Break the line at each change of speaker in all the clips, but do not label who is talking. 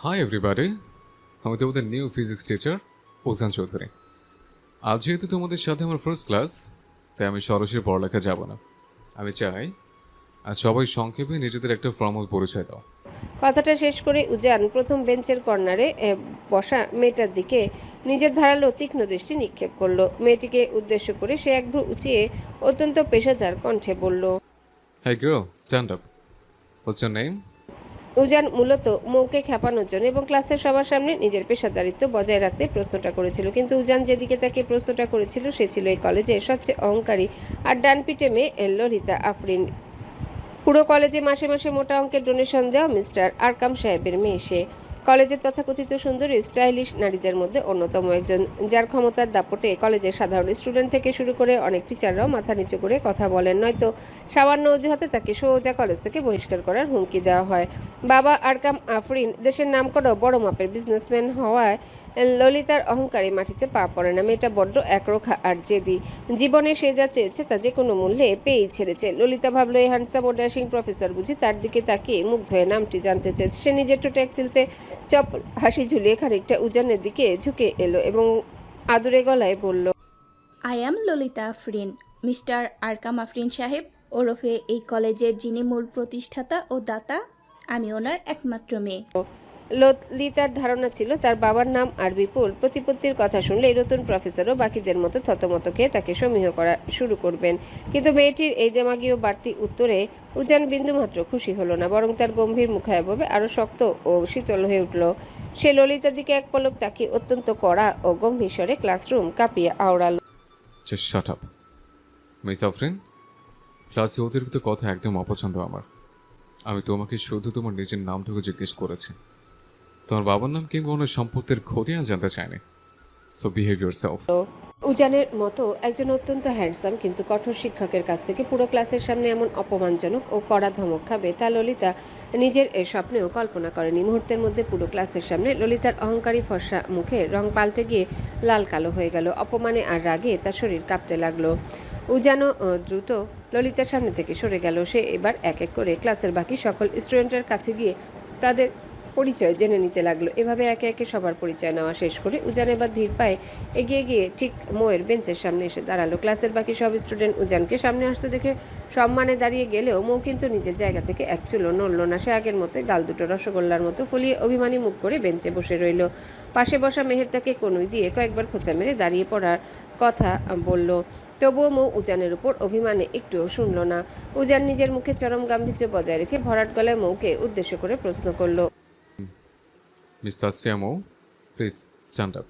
High everybody, আমি তোমাদের new physics teacher ওজান Chowdhury. আজ যেহেতু তোমাদের সাথে আমার ফার্স্ট ক্লাস, তাই আমি সরাসরি পড়ালেখা যাব না। আমি চাই আজ সবাই সংক্ষেপে নিজেদের একটা ফর্মাল পরিচয় দাও।
কথাটা শেষ করে উজান প্রথম বেঞ্চের কর্নারে বসা মেয়েটার দিকে নিজের ধারালো তীক্ষ্ণ দৃষ্টি নিক্ষেপ করলো। মেয়েটিকে উদ্দেশ্য করে সে এক ভ্রু উঁচিয়ে অত্যন্ত পেশাদার কণ্ঠে বলল,
hi girl, stand up. What's your name?
Ujan মূলত মৌকে খেপানোর জন্য এবং ক্লাসের সবার সামনে নিজের পেশাদারিত্ব বজায় রাখতে প্রশ্নটা করেছিল। কিন্তু উজান যেদিকে তাকে প্রশ্নটা করেছিল সে ছিল এই কলেজের সবচেয়ে অহংকারী আর ডানপিটে মেয়ে ললিতা আফরিন। পুরো কলেজে মাসে মাসে মোটা অঙ্কের ডোনেশন দেওয়া মিস্টার আরকাম সাহেবের মেয়ে সে। কলেজের তথাকথিত সুন্দরী স্টাইলিশ নারীদের মধ্যে অন্যতম একজন, যার ক্ষমতার দাপটে কলেজের সাধারণ স্টুডেন্ট থেকে শুরু করে অনেক টিচাররাও মাথা নিচু করে কথা বলেন, নয়তো সামান্য অজুহাতে তাকে সোজা কলেজ থেকে বহিষ্কার করার হুমকি দেওয়া হয়। বাবা আরকাম আফরিন দেশের নামকরা বড় মাপের বিজনেসম্যান হওয়ায় ললিতার অহংকারে মাটিতে পা পড়ে না। মেয়েটা বড্ড একরোখা আর জেদি। জীবনে সে যা চেয়েছে তা যে কোনো মূল্যে পেয়েই ছেড়েছে। ললিতা ভাবলো এই হ্যান্ডসাম ও ড্যাশিং প্রফেসর বুঝি তার দিকে তাকিয়ে মুগ্ধ হয়ে নামটি জানতে চেয়েছে। সে নিজের ঠোঁটে এক চিলতে চপল হাসি ঝুলিয়ে খানিকটা উজানের দিকে ঝুঁকে এলো এবং আদুরে গলায় বলল,
I am Lalita Afrin. Mister Arkam Afrin সাহেব ওরফে এই কলেজের যিনি মূল প্রতিষ্ঠাতা ও দাতা, আমি ওনার একমাত্র মেয়ে।
ললিতার ধারণা ছিল তার বাবার নাম আর বিপুল। প্রতিপত্তির কথা শুনলে এই নতুন প্রফেসরও বাকিদের মতো থতমত খেয়ে তাকে সমীহ করা শুরু করবেন। কিন্তু মেয়েটির এই দেমাগীয় বাড়তি উত্তরে উজান বিন্দুমাত্র খুশি হলো না, বরং তার গম্ভীর মুখায়ভাবে আরও শক্ত ও শীতল হয়ে উঠল। সে ললিতার দিকে এক পলক তাকিয়ে অত্যন্ত কড়া ও গম্ভীর স্বরে ক্লাসরুম কাঁপিয়ে আওড়াল,
just shut up. Miss Afrin, ক্লাসে অতিরিক্ত কথা একদম অপছন্দ আমার। আমি তোমাকে শুধু তোমার নিজের নামটুকু জিজ্ঞেস করেছি, তোমার বাবার নাম কিংবা ওনার সম্পত্তির খতিয়ান জানতে চাইনি। So behave yourself.
উজানের মতো একজন অত্যন্ত হ্যান্ডসাম কিন্তু কঠোর শিক্ষকের কাছ থেকে পুরো ক্লাসের সামনে এমন অপমানজনক ও কড়া ধমক খাবে তা ললিতা নিজের স্বপ্নেও কল্পনা করেনি। মুহূর্তের মধ্যে পুরো ক্লাসের সামনে ললিতার অহংকারী ফর্সা মুখের রং পাল্টে গিয়ে লাল কালো হয়ে গেল। অপমানে আর রাগে তার শরীর কাঁপতে লাগলো। উজানও দ্রুত ললিতার সামনে থেকে সরে গেল। সে এবার এক এক করে ক্লাসের বাকি সকল স্টুডেন্টের কাছে গিয়ে তাদের পরিচয় জেনে নিতে লাগলো। এভাবে একে একে সবার পরিচয় নেওয়া শেষ করে উজান এবার ধীর পায়ে এগিয়ে গিয়ে ঠিক মোয়ের বেঞ্চের সামনে এসে দাঁড়ালো। ক্লাসের বাকি সব স্টুডেন্ট উজানকে সামনে আসতে দেখে সম্মানে দাঁড়িয়ে গেলেও মৌ কিন্তু নিজের জায়গা থেকে এক চুলও নড়ল না। সে আগের মতোই গাল দুটো রসগোল্লার মতো ফুলিয়ে অভিমানী মুখ করে বেঞ্চে বসে রইল। পাশে বসা মেহেরটাকে কনুই দিয়ে কয়েকবার খোঁচা মেরে দাঁড়িয়ে পড়ার কথা বলল, তবুও মৌ উজানের উপর অভিমানে একটুও শুনল না। উজান নিজের মুখে চরম গাম্ভীর্য বজায় রেখে ভরাট গলায় মৌকে উদ্দেশ্য করে প্রশ্ন করল,
miss Tasfia Mou, please stand up.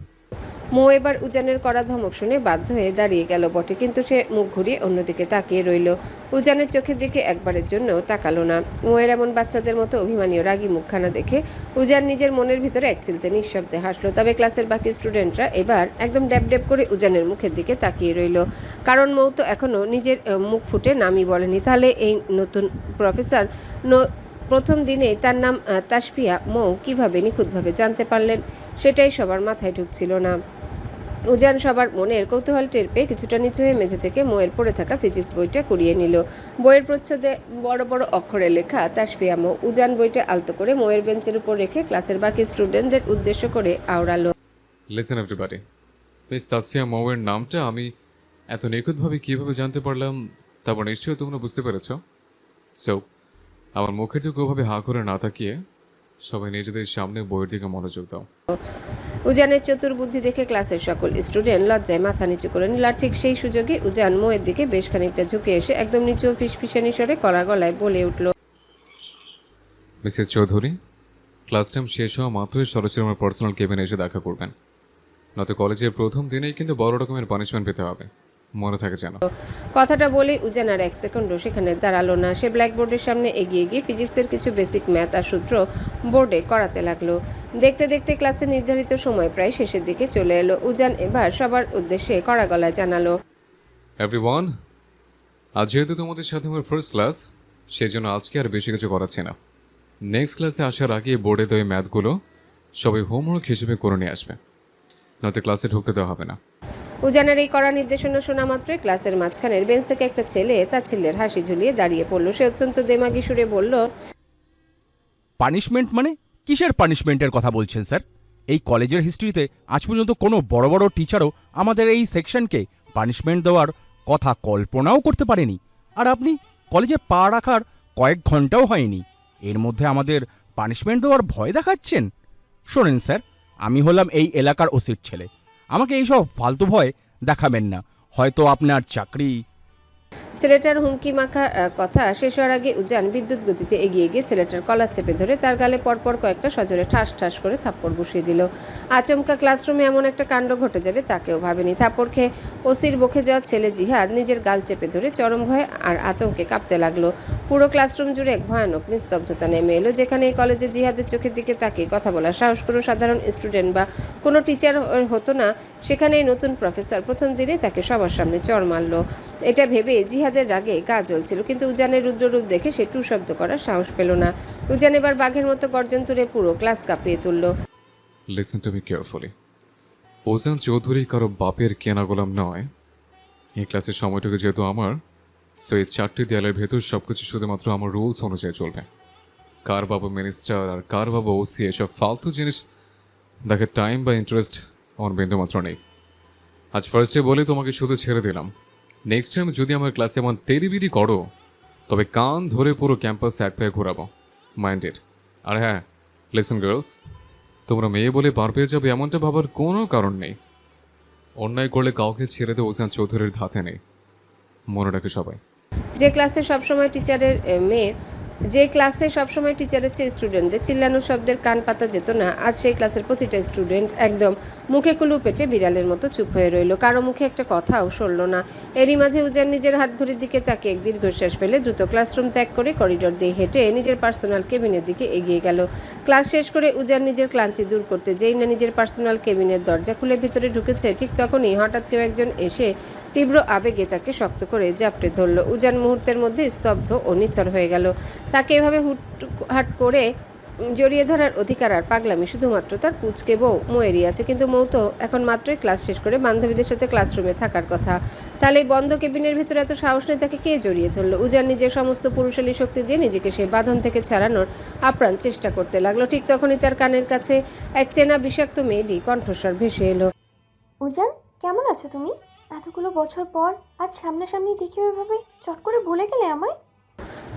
Mou এবার উজানের কড়া ধমক শুনে বাধ্য হয়ে দাঁড়িয়ে গেল বটে, কিন্তু সে মুখ ঘুরিয়ে অন্যদিকে তাকিয়ে রইল। উজানের চোখের দিকে একবারের জন্যও তাকালো না। মৌয়ের এমন বাচ্চাদের মতো অভিমানী ও রাগী মুখখানা দেখে উজান নিজের মনের ভিতরে এক চিলতে নিঃশব্দে হাসলো। তবে ক্লাসের বাকি স্টুডেন্টরা এবার একদম ড্যাব ড্যাব করে উজানের মুখের দিকে তাকিয়ে রইল, কারণ মৌ তো এখনও নিজের মুখ ফুটে নামই বলেনি। তাহলে এই নতুন প্রফেসর প্রথম দিনেই তার নাম তাসফিয়া মৌ কিভাবে নিখুঁতভাবে জানতে পারলেন, সেটাই সবার মাথায় ঢুকছিল না। উজান সবার মনের কৌতূহল টের পেয়ে কিছুটা নিচু হয়ে মেঝে থেকে মৌয়ের পড়ে থাকা ফিজিক্স বইটা কুড়িয়ে নিল। বইয়ের প্রচ্ছদে বড় বড় অক্ষরে লেখা তাসফিয়া মৌ। উজান বইটা আলতো করে মৌয়ের বেঞ্চের উপর রেখে ক্লাসের বাকি স্টুডেন্টদের উদ্দেশ্য করে আওড়ালো,
লিসেন এভরিবডি, মিস তাসফিয়া মৌয়ের নামটা আমি এত নিখুঁতভাবে কীভাবে জানতে পারলাম তারপর নিশ্চয়ই তোমরা বুঝতে পেরেছ। সো আমার মুখের দিকে ওভাবে হাঁ করে না তাকিয়ে সবাই নিজেদের সামনে বইয়ের দিকে মনোযোগ দাও।
উজানের চতুর বুদ্ধি দেখে ক্লাসের সকল স্টুডেন্ট লজ্জায় মাথা নিচু করে নিল। আর ঠিক সেই সুযোগে উজান মৌয়ের দিকে বেশ খানিকটা ঝুঁকে এসে একদম নিচু ফিসফিসানি স্বরে কড়া গলায় বলে উঠল,
মিসেস চৌধুরী, ক্লাস টাইম শেষ হওয়া মাত্রই সরাসরি আমার পার্সোনাল কেবিনে এসে দেখা করবেন, নয়তো কলেজের প্রথম দিনেই কিন্তু বড় রকমের পানিশমেন্ট পেতে হবে, মনে থাকে যেন।
কথাটা বলে উজান আর এক সেকেন্ডও সেখানে দাঁড়ালো না। সে ব্ল্যাকবোর্ডের সামনে এগিয়ে গিয়ে ফিজিক্সের কিছু বেসিক ম্যাথ আর সূত্র বোর্ডে করাতে লাগলো। দেখতে দেখতে ক্লাসের নির্ধারিত সময় প্রায় শেষের দিকে চলে এলো। উজান এবার সবার উদ্দেশ্যে কড়া গলায় জানালো,
এভরিওয়ান, আজ যেহেতু তোমাদের সাথে আমার ফার্স্ট ক্লাস, সেই জন্য আজকে আর বেশি কিছু করাচ্ছি না। নেক্সট ক্লাসে আসার আগে বোর্ডে দেওয়া ম্যাথগুলো সবাই হোমওয়ার্ক হিসেবে করে নিয়ে আসবে, নয়তো ক্লাসে ঢুকতে দেওয়া হবে না।
উজানের এই কড়া নির্দেশনা শোনা মাত্রই ক্লাসের মাঝখানের বেঞ্চ থেকে একটা ছেলে তার ছেলের হাসি ঝুলিয়ে দাঁড়িয়ে পড়ল। সে অত্যন্ত দেমাগী সুরে বলল,
পানিশমেন্ট মানে কিসের পানিশমেন্টের কথা বলছেন স্যার? এই কলেজের হিস্ট্রিতে আজ পর্যন্ত কোনো বড় বড় টিচারও আমাদের এই সেকশনকে পানিশমেন্ট দেওয়ার কথা কল্পনাও করতে পারেনি। আর আপনি কলেজে পা রাখার কয়েক ঘন্টাও হয়নি, এর মধ্যে আমাদের পানিশমেন্ট দেওয়ার ভয় দেখাচ্ছেন? শোনেন স্যার, আমি হলাম এই এলাকার ওসির ছেলে, আমাকে এইসব ফালতু ভয় দেখাবেন না, হয়তো আপনার চাকরি।
ছেলেটার হুমকি মাখা কথা শেষ হওয়ার আগে উজান বিদ্যুৎ গতিতে এগিয়ে গিয়ে ছেলেটার কলার চেপে ধরে তার গালে পরপর কয়েকটা সজোরে ঠাস ঠাস করে থাপ্পড় বসিয়ে দিল। আচমকা ক্লাসরুমে এমন একটা কাণ্ড ঘটে যাবে তাকেও ভাবেনি। থাপ্পড় খেয়ে ওসির বকে যাওয়া ছেলে জিহাদ নিজের গাল চেপে ধরে চরম ভয়ে আর আতঙ্কে কাঁপতে লাগলো। পুরো ক্লাসরুম জুড়ে এক ভয়ানক নিস্তব্ধতা নেমে এলো, যেখানে এই কলেজে জিহাদের চোখের দিকে তাকিয়ে কথা বলার সাহস কোনো সাধারণ স্টুডেন্ট বা কোনো টিচার হতো না, সেখানে এই নতুন প্রফেসর প্রথম দিনে তাকে সবার সামনে চড় মারল। এটা ভেবে জিহাদের রাগে গা জ্বলছিল, কিন্তু উজানের রুদ্ররূপ দেখে সে টু শব্দ করার সাহস পেল না। উজান এবার বাঘের মতো গর্জন তুলে পুরো ক্লাস কাঁপিয়ে তুলল।
Listen to me carefully. Ujan Chowdhury কারো বাপের কেনা গোলাম নয়। এই ক্লাসের সময়টুকু যেহেতু আমার, সো এই 4টি দেয়ালের ভেতর সবকিছু শুধুমাত্র আমার রুলস অনুযায়ী চলবে। কার বাবা মিনিস্টার আর কার বাবা ওসি এসব ফালতু জিনিস দেখে টাইম বা ইন্টারেস্ট আমার বিন্দুমাত্র নেই। আজ ফার্স্ট ডে বলে তোমাকে শুধু ছেড়ে দিলাম। নেক্সট টাইম যদি আমার ক্লাসে এমন তেরিবিরি করো, তবে কান ধরে পুরো ক্যাম্পাস এক পায়ে ঘোরাবো। মাইন্ডেড। আর হ্যাঁ, লিসেন গার্লস, তোমরা মেয়ে বলে পার পেয়ে যাবে এমনটা ভাবার কোনো কারণ নেই। অন্যায় করলে কাউকে ছেড়ে দেওয়া ওজান চৌধুরীর ধাতে নেই, মনে রাখে সবাই।
যে ক্লাসে সবসময় টিচারের চেয়ে স্টুডেন্টদের চিল্লানো শব্দের কান পাতা যেত না, আজ সেই ক্লাসের প্রতিটা স্টুডেন্ট একদম মুখে কুলু পেটে বিড়ালের মতো চুপ হয়ে রইল। কারো মুখে একটা কথাও শুনল না। এরই মাঝে উজান নিজের হাত ঘড়ির দিকে তাকিয়ে এক দীর্ঘশ্বাস ফেলে দ্রুত ক্লাসরুম ত্যাগ করে করিডোর দিয়ে হেঁটে নিজের পার্সোনাল কেবিনের দিকে এগিয়ে গেল। ক্লাস শেষ করে উজান নিজের ক্লান্তি দূর করতে যেই না নিজের পার্সোনাল কেবিনের দরজা খুলে ভিতরে ঢুকেছে, ঠিক তখনই হঠাৎ কেউ একজন এসে তীব্র আবেগে তাকে শক্ত করে জাপটে ধরল। উজান মুহূর্তের মধ্যে স্তব্ধ ও নিথর হয়ে গেল। তাকে এভাবে হুটহাট করে জড়িয়ে ধরার অধিকার আর পাগলামি শুধুমাত্র তার পুচকে বউ মৌয়েরই আছে, কিন্তু মৌ তো এখন মাত্রই ক্লাস শেষ করে বান্ধবীদের সাথে ক্লাসরুমে থাকার কথা। তাহলে এই বন্ধ কেবিনের ভিতরে এত সাহস নেই তাকে কে জড়িয়ে ধরলো? উজান নিজের সমস্ত পুরুষালী শক্তি দিয়ে নিজেকে সেই বাঁধন থেকে ছাড়ানোর আপ্রাণ চেষ্টা করতে লাগলো। ঠিক তখনই তার কানের কাছে এক চেনা বিষাক্ত মেয়েলি কণ্ঠস্বর ভেসে এলো।
উজান, কেমন আছো তুমি? এতগুলো বছর পর আজ সামনাসামনি দেখে ওইভাবে চট করে ভুলে গেলে আমায়?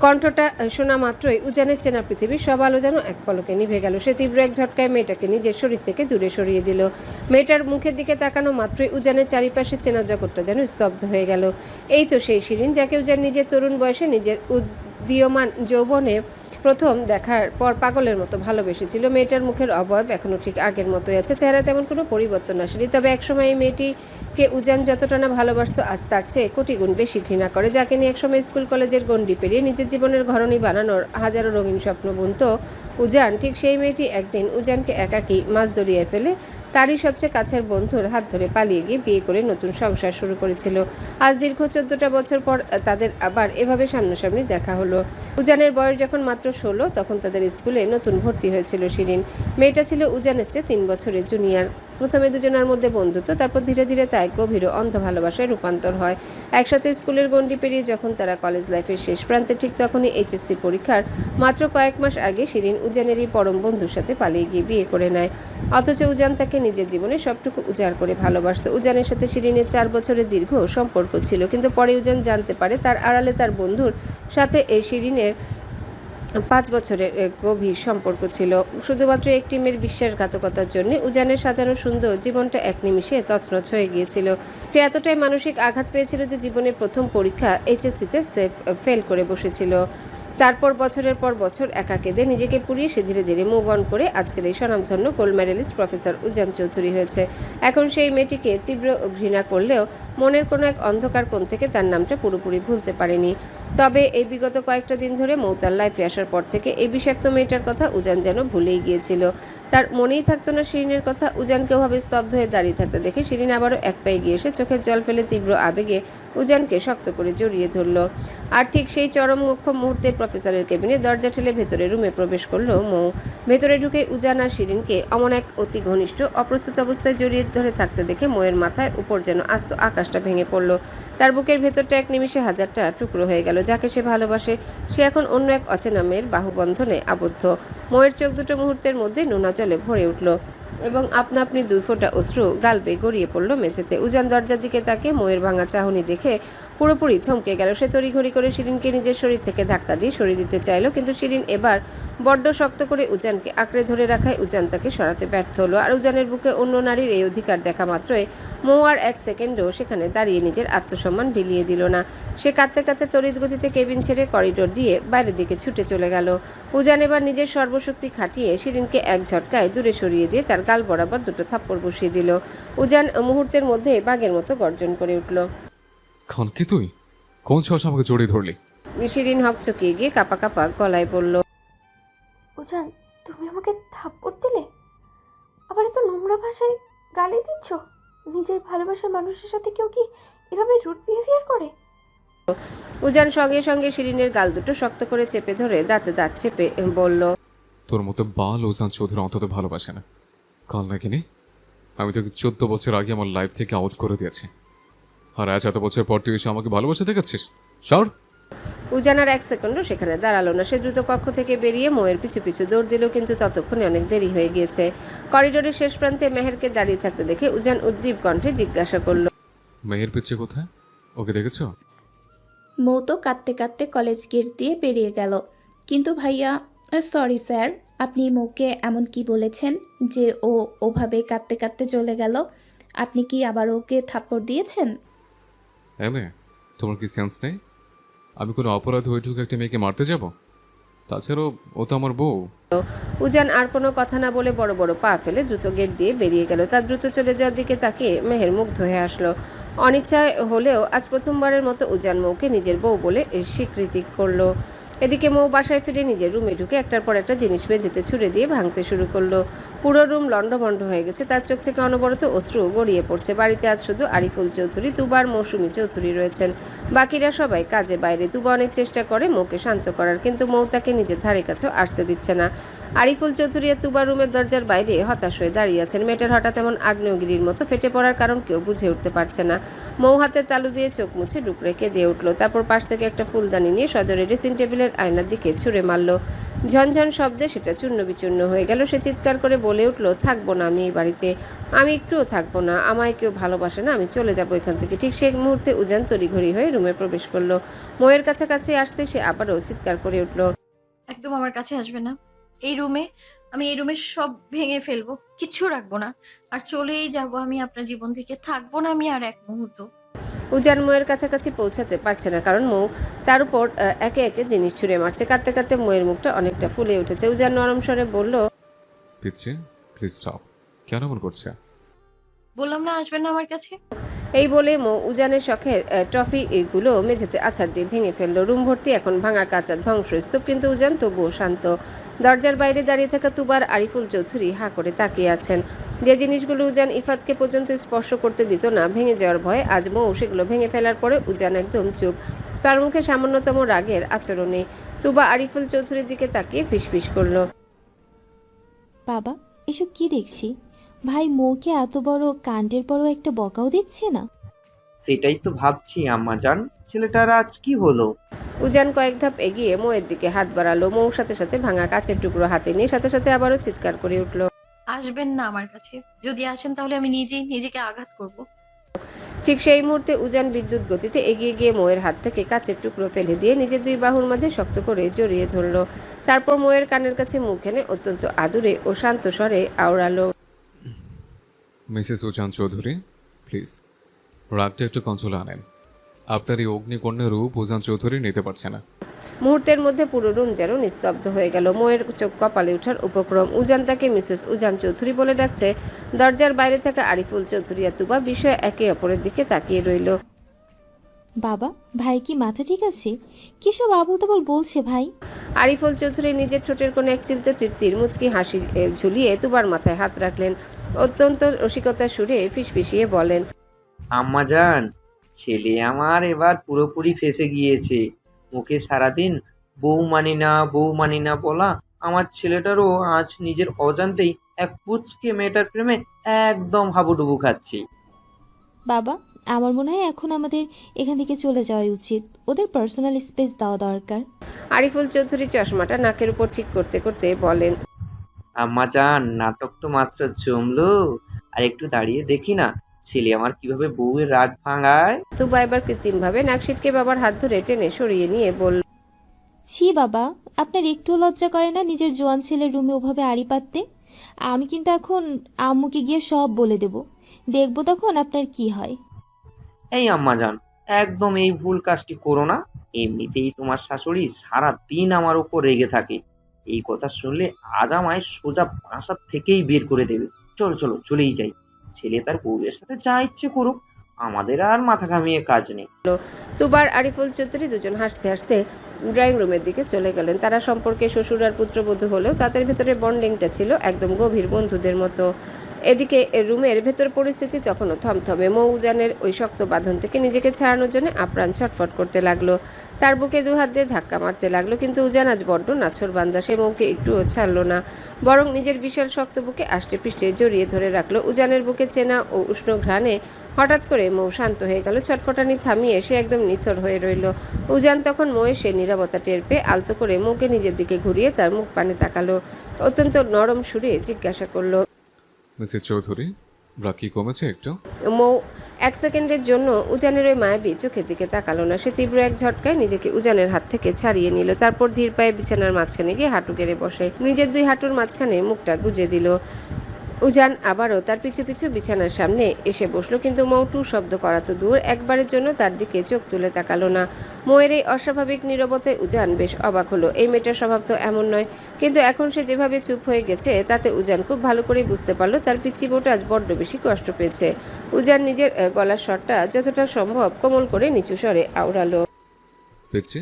কণ্ঠটা শোনা মাত্রই উজানের চেনা পৃথিবীর সব আলো যেন এক পলকে নিভে গেল। সে তীব্র এক ঝটকায় মেয়েটাকে নিজের শরীর থেকে দূরে সরিয়ে দিল। মেয়েটার মুখের দিকে তাকানো মাত্রই উজানের চারিপাশে চেনা জগৎটা যেন স্তব্ধ হয়ে গেল। এই তো সেই শিরিন, যাকে উজান নিজের তরুণ বয়সে নিজের উদীয়মান যৌবনে প্রথম দেখার পর পাগলের মতো ভালোবেসেছিল। মেয়েটার মুখের অবয়ব এখনো ঠিক আগের মতোই আছে, চেহারা তেমন কোনো পরিবর্তন আসেনি। তবে একসময় এই মেয়েটিকে উজান যতটা না ভালোবাসতো, আজ তার চেয়ে কোটি গুণ বেশি ঘৃণা করে। যাকে নিয়ে একসময় স্কুল কলেজের গণ্ডি পেরিয়ে নিজের জীবনের ঘরণী বানানোর হাজারো রঙিন স্বপ্ন বুনত উজান, ঠিক সেই মেয়েটি একদিন উজানকে একাকী মাছ দরিয়ায় ফেলে তারই সবচেয়ে কাছের বন্ধুর হাত ধরে পালিয়ে গিয়ে বিয়ে করে নতুন সংসার শুরু করেছিল। আজ দীর্ঘ 14টা বছর পর তাদের আবার এভাবে সামনাসামনি দেখা হলো। উজানের বয়স যখন মাত্র 16, তখন তাদের স্কুলে নতুন ভর্তি হয়েছিল শিরিন। মেয়েটা ছিল উজানের চেয়ে 3 বছরের জুনিয়র। প্রথমে দুজনের মধ্যে বন্ধুত্ব, তারপর ধীরে ধীরে তা এক গভীর অন্ধ ভালোবাসায় রূপান্তর হয়। একসাথে স্কুলের গণ্ডি পেরিয়ে যখন তারা কলেজ লাইফের শেষ প্রান্তে, ঠিক তখনই এইচএসসি পরীক্ষার মাত্র কয়েক মাস আগে শিরিন উজানেরই পরম বন্ধুর সাথে পালিয়ে গিয়ে বিয়ে করে নেয়। অথচ উজান তাকে নিজের জীবনে সবটুকু উজাড় করে ভালোবাসত। উজানের সাথে শিরিনের 4 বছরের দীর্ঘ সম্পর্ক ছিল, কিন্তু পরে উজান জানতে পারে তার আড়ালে তার বন্ধুর সাথে এই শিরিনের 5 বছরের গভীর সম্পর্ক ছিল। শুধুমাত্র একটি মেয়ের বিশ্বাসঘাতকতার জন্য উজানের সাজানো সুন্দর জীবনটা এক নিমিষে তছনছ হয়ে গিয়েছিল। সে এতটাই মানসিক আঘাত পেয়েছিল যে জীবনের প্রথম পরীক্ষা এইচএসসিতে সে ফেল করে বসেছিল। তারপর বছরের পর বছর একা কেঁদে নিজেকে পুড়িয়ে সে ধীরে ধীরে মুভ অন করে আজকের এই স্বনামধন্য গোল্ড মেডেলিস্ট প্রফেসর উজান চৌধুরী হয়েছে। এখন সেই মেয়েটিকে তীব্র ঘৃণা করলেও মনের কোনো এক অন্ধকার কোণ থেকে তার নামটা পুরোপুরি ভুলতে পারেনি। তবে এই বিগত কয়েকটা দিন ধরে মৌতার লাইফে আসার পর থেকে এই বিষাক্ত মেয়েটার কথা উজান যেন ভুলেই গিয়েছিল। তার মনেই থাকতো না শিরিনের কথা। উজানকে ওভাবে স্তব্ধ হয়ে দাঁড়িয়ে থাকতে দেখে শিরিন আবারও এক পায়ে গিয়ে এসে চোখের জল ফেলে তীব্র আবেগে উজানকে শক্ত করে জড়িয়ে ধরল। আর ঠিক সেই চরম মুখ্য মুহূর্তে প্রফেসরের কেবিনে দরজা ঠেলে ভেতরে রুমে প্রবেশ করলো মৌ। ভেতরে ঢুকে উজান আর শিরিনকে অমন এক অতি ঘনিষ্ঠ অপ্রস্তুত অবস্থায় জড়িয়ে ধরে থাকতে দেখে মৌয়ের মাথার উপর যেন আস্ত আকাশটা ভেঙে পড়ল। তার বুকের ভেতরটা এক নিমিষে হাজারটা টুকরো হয়ে গেল। যাকে সে ভালোবাসে সে এখন অন্য এক অচেনা মেয়ের বাহুবন্ধনে আবদ্ধ। মৌয়ের চোখ দুটো মুহূর্তের মধ্যে নোনা জলে ভরে উঠল এবং আপনা আপনি 2 ফোঁটা অশ্রু গাল বেয়ে গড়িয়ে পড়ল মেঝেতে। উজান দরজার দিকে তাকে মৌয়ের ভাঙা চাহনি দেখে পুরোপুরি থমকে গেল। সে তড়িঘড়ি করে শিরিনকে নিজের শরীর থেকে ধাক্কা দিয়ে সরিয়ে দিতে চাইল, কিন্তু শিরিন এবার বড্ড শক্ত করে উজানকে আঁকড়ে ধরে রাখায় উজান তাকে সরাতে ব্যর্থ হলো। আর উজানের বুকে অন্য নারীর এই অধিকার দেখা মাত্রই মৌ আর 1 সেকেন্ডও সেখানে দাঁড়িয়ে নিজের আত্মসম্মান বিলিয়ে দিল না। সে কাঁদতে কাঁদতে তড়িৎ গতিতে কেবিন ছেড়ে করিডোর দিয়ে বাইরের দিকে ছুটে চলে গেল। উজান এবার নিজের সর্বশক্তি খাটিয়ে শিরিনকে এক ঝটকায় দূরে সরিয়ে দিয়ে তার গাল বরাবর 2টো থাপ্পড় বসিয়ে দিল। উজান মুহূর্তের মধ্যে বাঘের মতো গর্জন করে উঠল।
খান কি তুই কোন সাহস আমাকে জড়িয়ে ধরলি?
শিরিন হকচকিয়ে গিয়ে কাঁপা কাঁপা গলায় বলল,
উজান, তুমি আমাকে থাপ্পড় দিলে? আবার এত নোংরা ভাষায় গালি দিচ্ছ? নিজের ভালোবাসার মানুষের সাথে কেউ কি এভাবে রুড বিহেভিয়ার করে?
উজান সঙ্গে সঙ্গে শিরিনের গাল দুটো শক্ত করে চেপে ধরে দাঁতে দাঁত চেপে বলল,
তোর মতো বাল ওজান চৌধুরী অন্তত ভালোবাসে না। কাল নাকি নে আমি তোকে 14 বছর আগে আমার লাইফ থেকে আউট করে দিয়েছি, আর আজ এত বছর পর তুই এসে আমাকে ভালোবাসা দেখাচ্ছিস? সর।
উজান আর 1 সেকেন্ডও সেখানে দাঁড়ালো না। সে দ্রুত কক্ষ থেকে বেরিয়ে মৌয়ের পিছু পিছু দৌড় দিল, কিন্তু ততক্ষণে অনেক দেরি হয়ে গিয়েছে। করিডোরের শেষ প্রান্তে মেহেরকে দাঁড়িয়ে থাকতে দেখে উজান উদ্গ্রীব কণ্ঠে জিজ্ঞাসা করল,
মেহের পিচ্ছে কোথায়? ওকে দেখেছো?
মৌ তো কাঁদতে কাঁদতে কলেজ গেট দিয়ে বেরিয়ে গেল। কিন্তু ভাইয়া, সরি স্যার, আপনি মৌকে এমন কি বলেছেন যে ও ওভাবে কাঁদতে কাঁদতে চলে গেল? আপনি কি আবার ওকে থাপ্পড় দিয়েছেন?
মেয়ে, তোমার কি সেন্স নেই? আমি কোনো অপরাধ হয়ে ঢুকে একটা মেয়েকে মারতে যাব? তাছাড়াও ও তো আমার বউ।
উজান আর কোনো কথা না বলে বড় বড় পা ফেলে দ্রুত গেট দিয়ে বেরিয়ে গেল। তার দ্রুত চলে যাওয়ার দিকে তাকিয়ে মেহের মুগ্ধ হয়ে আসলো। অনিচ্ছায় হলেও আজ প্রথমবারের মতো উজান মৌকে নিজের বউ বলে স্বীকৃতি করলো। এদিকে মৌ বাসায় ফিরে নিজের রুমে ঢুকে একটার পর একটা জিনিস মেঝেতে ছুঁড়ে দিয়ে ভাঙতে শুরু করলো। পুরো রুম লণ্ডভণ্ড হয়ে গেছে। তার চোখ থেকে অনবরত অশ্রু গড়িয়ে পড়ছে। বাড়িতে আজ শুধু আরিফুল চৌধুরী, তুবার, মৌসুমী চৌধুরী রয়েছেন। বাকিরা সবাই কাজে বাইরে। তুবা অনেক চেষ্টা করে মৌকে শান্ত করার, কিন্তু মৌ তাকে নিজের ধারে কাছেও আসতে দিচ্ছে না। আরিফুল চৌধুরী আর তুবা রুমের দরজার বাইরে হতাশ হয়ে দাঁড়িয়ে আছেন। মেয়েটার হঠাৎ এমন আগ্নেয়গিরির মতো ফেটে পড়ার কারণ কেউ বুঝে উঠতে পারছে না। মৌ হাতে তালু দিয়ে চোখ মুছে ডুকরে কেঁদে উঠলো। তারপর পাশ থেকে একটা ফুলদানি নিয়ে সজোরে ড্রেসিং টেবিলের আয়নার দিকে ছুঁড়ে মারল। ঝনঝন শব্দে সেটা চূর্ণ বিচূর্ণ হয়ে গেল। সে চিৎকার করে বলে উঠলো, থাকবো না আমি এই বাড়িতে, আমি একটুও থাকবো না, আমায় কেউ ভালোবাসে না, আমি চলে যাবো এখান থেকে। ঠিক সেই মুহূর্তে উজান তড়িঘড়ি হয়ে রুমে প্রবেশ করলো। মৌয়ের কাছাকাছি আসতে সে আবারও চিৎকার করে উঠলো,
একদম আমার কাছে আসবে না। আমি এই রুমে সব ভেঙে ফেলবো, কিচ্ছু রাখবো না, আর চলেই যাব আমি আপনার জীবন থেকে, থাকবো না আমি আর এক মুহূর্ত।
উজান মৌয়ের কাছাকাছি পৌঁছাতে পারছে না, কারণ মৌ তার উপর একে একে জিনিস ছুঁড়ে মারছে। কাঁদতে কাঁদতে মৌয়ের মুখটা অনেকটা ফুলে উঠেছে। উজান নরম স্বরে বলল,
পিচ্ছি প্লিজ স্টপ। কেন এমন করছে?
বললাম না আসবেন না আমার কাছে।
এই বলে মৌ উজানের শখের ট্রফি এগুলো মেঝেতে আছাড় দিয়ে ভেঙে ফেললো। রুম ভর্তি এখন ভাঙা কাঁচার ধ্বংসস্তূপ, কিন্তু উজান তবুও শান্ত। দরজার বাইরে দাঁড়িয়ে থাকা তুবার, আরিফুল চৌধুরী হাঁ করে তাকিয়ে আছেন। যে জিনিসগুলো উজান ইফাতকে পর্যন্ত স্পর্শ করতে দিত না ভেঙে যাওয়ার ভয়ে, আজ মৌ সেগুলো ভেঙে ফেলার পরে উজান একদম চুপ। তার মুখে সামান্যতম রাগের আচরণ নেই। তুবা আরিফুল চৌধুরীর দিকে তাকিয়ে ফিসফিস করলো,
বাবা, এসব কি দেখছি? ভাই মৌকে এত বড় কাণ্ডের পরও একটা বকাও দিচ্ছে না।
সেটাই তো ভাবছি আম্মাজান, ছেলেটার আজ কি হলো?
উজান কয়েক ধাপ এগিয়ে মৌয়ের দিকে হাত বাড়ালো। মৌ সাথে সাথে ভাঙা কাচের টুকরো হাতে নিয়ে সাথে সাথে আবারও চিৎকার করে উঠল,
আসবেন না আমার কাছে। যদি আসেন তাহলে আমি নিজেই নিজেকে আঘাত করব।
ঠিক সেই মুহূর্তে উজান বিদ্যুৎ গতিতে এগিয়ে গিয়ে মৌয়ের হাত থেকে কাচের টুকরো ফেলে দিয়ে নিজের 2 বাহুর মাঝে শক্ত করে জড়িয়ে ধরল। তারপর মৌয়ের কানের কাছে মুখ এনে অত্যন্ত আদুরে ও শান্ত স্বরে আওড়ালো,
মিসেস উজান চৌধুরী প্লিজ রাগটা একটু কন্ট্রোলে আনেন। আপনার এই অগ্নিকন্যা রূপ উজান চৌধুরী নিতে পারছে না।
মুহূর্তের মধ্যে পুরো রুম যেন নিস্তব্ধ হয়ে গেল। মৌয়ের চোখ কপালে ওঠার উপক্রম। উজান তাকে মিসেস উজান চৌধুরী বলে ডাকছে। দরজার বাইরে থাকা আরিফুল চৌধুরী আর তুবা বিষয়ে একে অপরের দিকে তাকিয়ে রইল।
বাবা, ভাই কি মাথা ঠিক আছে? কি সব আবল তাবল বলছে ভাই?
আরিফুল চৌধুরী নিজের ঠোঁটের কোণে এক চিলতে তৃপ্তির মুচকি হাসি ঝুলিয়ে তুবার মাথায় হাত রাখলেন। অত্যন্ত রসিকতার সুরে ফিসফিসিয়ে বলেন,
আম্মাজান, ছেলে আমার এবার পুরোপুরি ফেঁসে গিয়েছে। মুখে সারাদিন বউ মানি না বলা আমার ছেলেটারও আজ নিজের অজান্তেই এক পুচকে মেয়েটার প্রেমে একদম হাবুডুবু খাচ্ছি।
বাবা, আমার মনে হয় এখন আমাদের এখান থেকে চলে যাওয়াই উচিত। ওদের পার্সোনাল স্পেস দেওয়া দরকার।
আরিফুল চৌধুরী চশমাটা নাকের উপর ঠিক করতে করতে বলেন,
আম্মা জান, নাটক তো মাত্র জমলো, আর একটু দাঁড়িয়ে দেখি না ছেলে আমার কিভাবে বউয়ের রাগ ভাঙায়।
তুবা এবার কৃত্রিমভাবে নাক সিটকে বাবার হাত ধরে টেনে সরিয়ে নিয়ে বলল,
ছি বাবা, আপনার একটু লজ্জা করে না নিজের জোয়ান ছেলের রুমে ওভাবে আড়ি পাততে? আমি কিন্তু এখন আম্মুকে গিয়ে সব বলে দেব। দেখবো তখন আপনার কি হয়।
এই আম্মা জান, একদম এই ভুল কাজটি করো না। এমনিতেই তোমার শাশুড়ি সারা দিন আমার উপর রেগে থাকে, এই কথা শুনলে আজ আমায় সোজা বাসার থেকেই বের করে দেবে। চলো চলো চলেই যাই, ছেলে তার বউয়ের সাথে যা ইচ্ছে করুক, আমাদের আর মাথা ঘামিয়ে কাজ নেই।
তুবার আরিফুল চৌধুরী দুজন হাসতে হাসতে ড্রয়িং রুমের দিকে চলে গেলেন। তারা সম্পর্কে শ্বশুর আর পুত্রবধূ হলেও তাদের ভেতরে বন্ডিংটা ছিল একদম গভীর বন্ধুদের মতো। এদিকে রুমের ভেতর পরিস্থিতি তখনও থমথমে। মৌজানের ওই শক্ত বাঁধন থেকে নিজেকে ছাড়ানোর জন্য আপ্রাণ ছটফট করতে লাগলো, তার বুকে দুহাত দিয়ে ধাক্কা মারতে লাগলো। কিন্তু উজান আজ বড্ড নাছোড়বান্দা, সে মৌকে একটুও ছাড়লো না, বরং নিজের বিশাল শক্ত বুকে আষ্টে পৃষ্ঠে জড়িয়ে ধরে রাখলো। উজানের বুকে চেনা ও উষ্ণ ঘ্রাণে হঠাৎ করে মৌ শান্ত হয়ে গেল, ছটফটানি থামিয়ে সে একদম নিথর হয়ে রইল। উজান তখন মৌয়ের সে নীরবতা টের পেয়ে আলতো করে মৌকে নিজের দিকে ঘুরিয়ে তার মুখ পানে তাকালো, অত্যন্ত নরম সুরে জিজ্ঞাসা করলো,
মিসেস চৌধুরী, রাগ কি কমেছে একটু?
মৌ এক সেকেন্ডের জন্য উজানের ওই মায়াবী চোখের দিকে তাকালো না। সে তীব্র এক ঝটকায় নিজেকে উজানের হাত থেকে ছাড়িয়ে নিল, তারপর ধীর পায়ে বিছানার মাঝখানে গিয়ে হাঁটু গেড়ে বসে নিজের দুই হাঁটুর মাঝখানে মুখটা গুজে দিল। উজান আবারও তার পিছু পিছু বিছানার সামনে এসে বসলো, কিন্তু মৌ টু শব্দ করা তো দূর, একবারের জন্য তার দিকে চোখ তুলে তাকালো না। মৌয়ের এই অস্বাভাবিক নীরবতায় উজান বেশ অবাক হলো। এই মেয়েটার স্বভাব তো এমন নয়, কিন্তু এখন সে যেভাবে চুপ হয়ে গেছে তাতে উজান খুব ভালো করেই বুঝতে পারলো তার পিচ্চি বউটা আজ বড্ড বেশি কষ্ট পেয়েছে। উজান নিজের গলার স্বরটা যতটা সম্ভব কোমল করে নিচু স্বরে আওড়ালো,
পেয়েছি।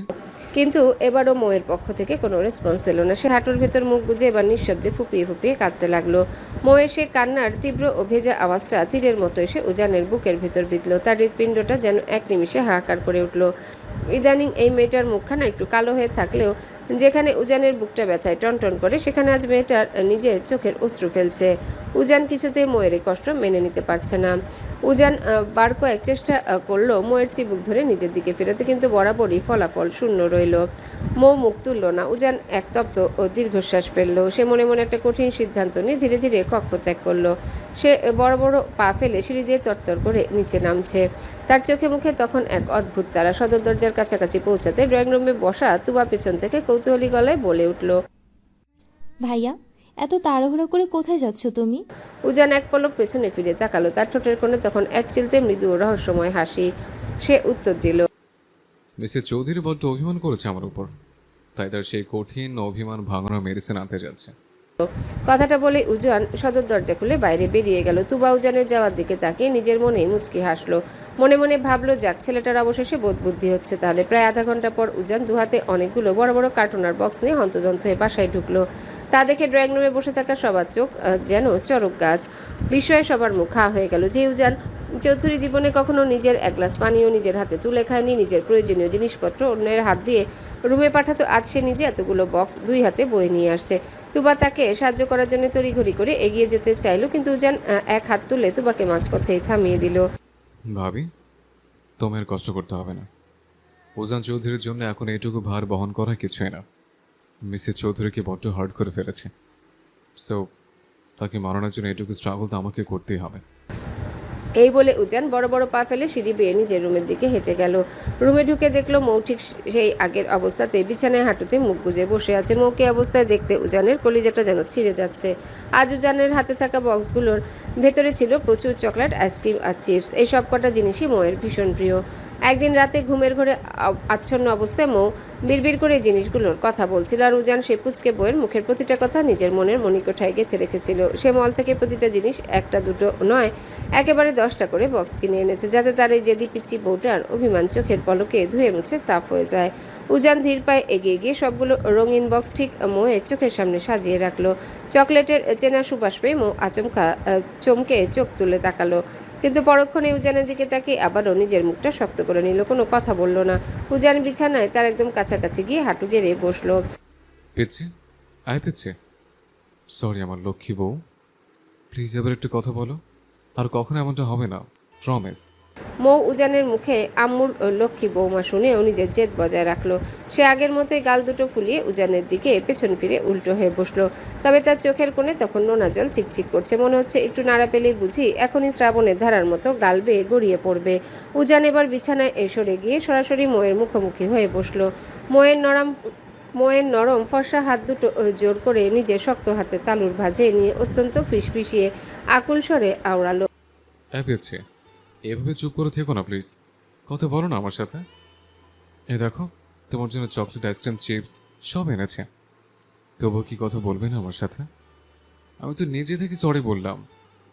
কিন্তু এবারও মৌয়ের পক্ষ থেকে কোনো রেসপন্স এলো না। সে হাঁটুর ভেতর মুখ গুজে এবার নিঃশব্দে ফুপিয়ে ফুপিয়ে কাঁদতে লাগলো। মৌয়ের সে কান্নার তীব্র ও ভেজা আওয়াজটা তীরের মতো এসে উজানের বুকের ভেতর বিঁধল, তার হৃৎপিণ্ডটা যেন এক নিমিষে হাহাকার করে উঠল। ইদানিং এই মেয়েটার মুখখানা একটু কালো হয়ে থাকলেও যেখানে উজানের বুকটা ব্যথায় টনটন করে, সেখানে আজ মেয়েটার নিজে চোখের অশ্রু ফেলছে। উজান কিছুতেই মৌয়ের কষ্ট মেনে নিতে পারছে না। উজান বার কয়েক চেষ্টা করলো মৌয়ের চিবুক ধরে নিজের দিকে ফেরাতে, কিন্তু বরাবরই ফলাফল শূন্য রইল। মৌ মুখ তুলল না। উজান এক তপ্ত ও দীর্ঘশ্বাস ফেললো। সে মনে মনে একটা কঠিন সিদ্ধান্ত নিয়ে ধীরে ধীরে কক্ষ ত্যাগ করলো। সে বড় বড় পা ফেলে সিঁড়ি দিয়ে তরতর করে নিচে নামছে। তার চোখে মুখে তখন এক অদ্ভুত তারা। সদর দরজার কাছাকাছি পৌঁছাতে ড্রয়িং রুমে বসা তুবা পেছন থেকে কৌতূহলী গলায় বলে উঠল,
ভাইয়া, এত তাড়াহুড়ো করে কোথায় যাচ্ছ তুমি?
উজান এক পলক পেছনে ফিরে তাকালো, তার ঠোঁটের কোণে তখন এক চিলতে মৃদু ও রহস্যময় হাসি। সে উত্তর দিল,
মিসেস চৌধুরী বড্ড অভিমান করেছে আমার উপর, তাই তার সেই কঠিন অভিমান ভাঙানোর মেডিসিন আনতে যাচ্ছে।
কথাটা বলে উজান সদর দরজা খুলে বাইরে বেরিয়ে গেল। তুবা উজানের যাওয়ার দিকে তাকিয়ে নিজের মনেই মুচকি হাসলো। মনে মনে ভাবলো, যাক, ছেলেটার অবশেষে বোধ বুদ্ধি হচ্ছে। তাহলে প্রায় আধা ঘন্টা পর উজান দুহাতে অনেকগুলো বড় বড় কার্টুনার বক্স নিয়ে হন্তদন্ত হয়ে বাসায় ঢুকলো। তা দেখে ড্রয়িং রুমে বসে থাকা সবার চোখ যেন চরক গাছ। বিস্ময়ে সবার মুখ হা হয়ে গেল। যে উজান চৌধুরী জীবনে কখনো নিজের এক গ্লাস পানিও নিজের হাতে তুলে খায়নি, নিজের প্রয়োজনীয় জিনিসপত্র অন্যের হাত দিয়ে রুমে পাঠাতো, আজ সে নিজে এতগুলো বক্স দুই হাতে বয়ে নিয়ে আসছে। তুবা তাকে সাহায্য করার জন্য তড়িঘড়ি করে এগিয়ে যেতে চাইলো, কিন্তু উজান এক হাত তুলে তুবাকে মাঝপথেই থামিয়ে দিল।
ভাবি, তোমার কষ্ট করতে হবে না। উজান চৌধুরীর জন্য এখন এইটুকু ভার বহন করা কিছুই না। মিসেস চৌধুরীকে বড্ড হার্ড করে ফেলেছে, সো তাকে মারানোর জন্য এইটুকু স্ট্রাগল তো আমাকে করতেই হবে।
এই বলে উজান বড় বড় পা ফেলে সিঁড়ি বেয়ে নিজের রুমের দিকে হেঁটে গেল। রুমে ঢুকে দেখলো মৌ ঠিক সেই আগের অবস্থাতে বিছানায় হাঁটুতে মুখ গুজে বসে আছে। মৌকে অবস্থায় দেখতে উজানের কলিজাটা যেন ছিঁড়ে যাচ্ছে। আজ উজানের হাতে থাকা বক্সগুলোর ভেতরে ছিল প্রচুর চকলেট, আইসক্রিম আর চিপস। এই সব কটা জিনিসই মৌয়ের ভীষণ প্রিয়। একদিন রাতে ঘুমের ঘরে আচ্ছন্ন অবস্থায় মৌ বিড়বিড় করে জিনিসগুলোর কথা বলছিল, আর উজান সে পুচকে বউয়ের মুখের প্রতিটা কথা নিজের মনের মণিকোঠায় গেঁথে রেখেছিল। সে মল থেকে প্রতিটা জিনিস একটা দুটো নয়, একেবারে 10টা করে বক্স কিনে এনেছে, যাতে তার এই জেদি পিচ্চি বউটার অভিমান চোখের পলকে ধুয়ে মুছে সাফ হয়ে যায়। উজান ধীর পায়ে এগিয়ে গিয়ে সবগুলো রঙিন বক্স ঠিক মৌয়ের চোখের সামনে সাজিয়ে রাখলো। চকলেটের চেনা সুবাস পেয়ে মৌ আচমকা চমকে চোখ তুলে তাকালো। কিন্তু পরক্ষণে উজানের দিকে তাকিয়ে আবারও নিজের মুখটা শক্ত করে নিল, কোনো কথা বলল না। উজান বিছানায় তার একদম কাছাকাছি গিয়ে হাঁটু গেড়ে বসলো।
পিচ্ছি, আয় পিচ্ছি। সরি আমার লক্ষ্মী বউ, প্লিজ এবার একটু কথা বলো। আর কখনো এমনটা হবে না, প্রমিস।
মৌ উজানের মুখে আম্মুর লক্ষ্মী বৌমা শুনেও নিজের জেদ বজায় রাখলো। সে আগের মতোই গাল দুটো ফুলিয়ে উজানের দিকে পেছন ফিরে উল্টো হয়ে বসলো। তবে তার চোখের কোণে তখন নোনা জল চিকচিক করছে, মনে হচ্ছে একটু নাড়া পেলেই বুঝি এখনই শ্রাবণের ধারার মতো গাল বেয়ে গড়িয়ে পড়বে। উজান এবার বিছানায় সরে গিয়ে সরাসরি মৌয়ের মুখোমুখি হয়ে বসলো। মৌয়ের নরম ফর্সা হাত দুটো জোর করে নিজের শক্ত হাতে তালুর ভাঁজে নিয়ে অত্যন্ত ফিসফিসিয়ে আকুল স্বরে আওড়ালো।
পিচ্ছি, এভাবে চুপ করে থেকো না প্লিজ, কথা বলো না আমার সাথে। দেখো, তোমার জন্য চকলেট, আইসক্রিম, চিপস সব এনেছে, তবুও কি কথা বলবে না আমার সাথে? আমি তো নিজে থেকে সরি বললাম,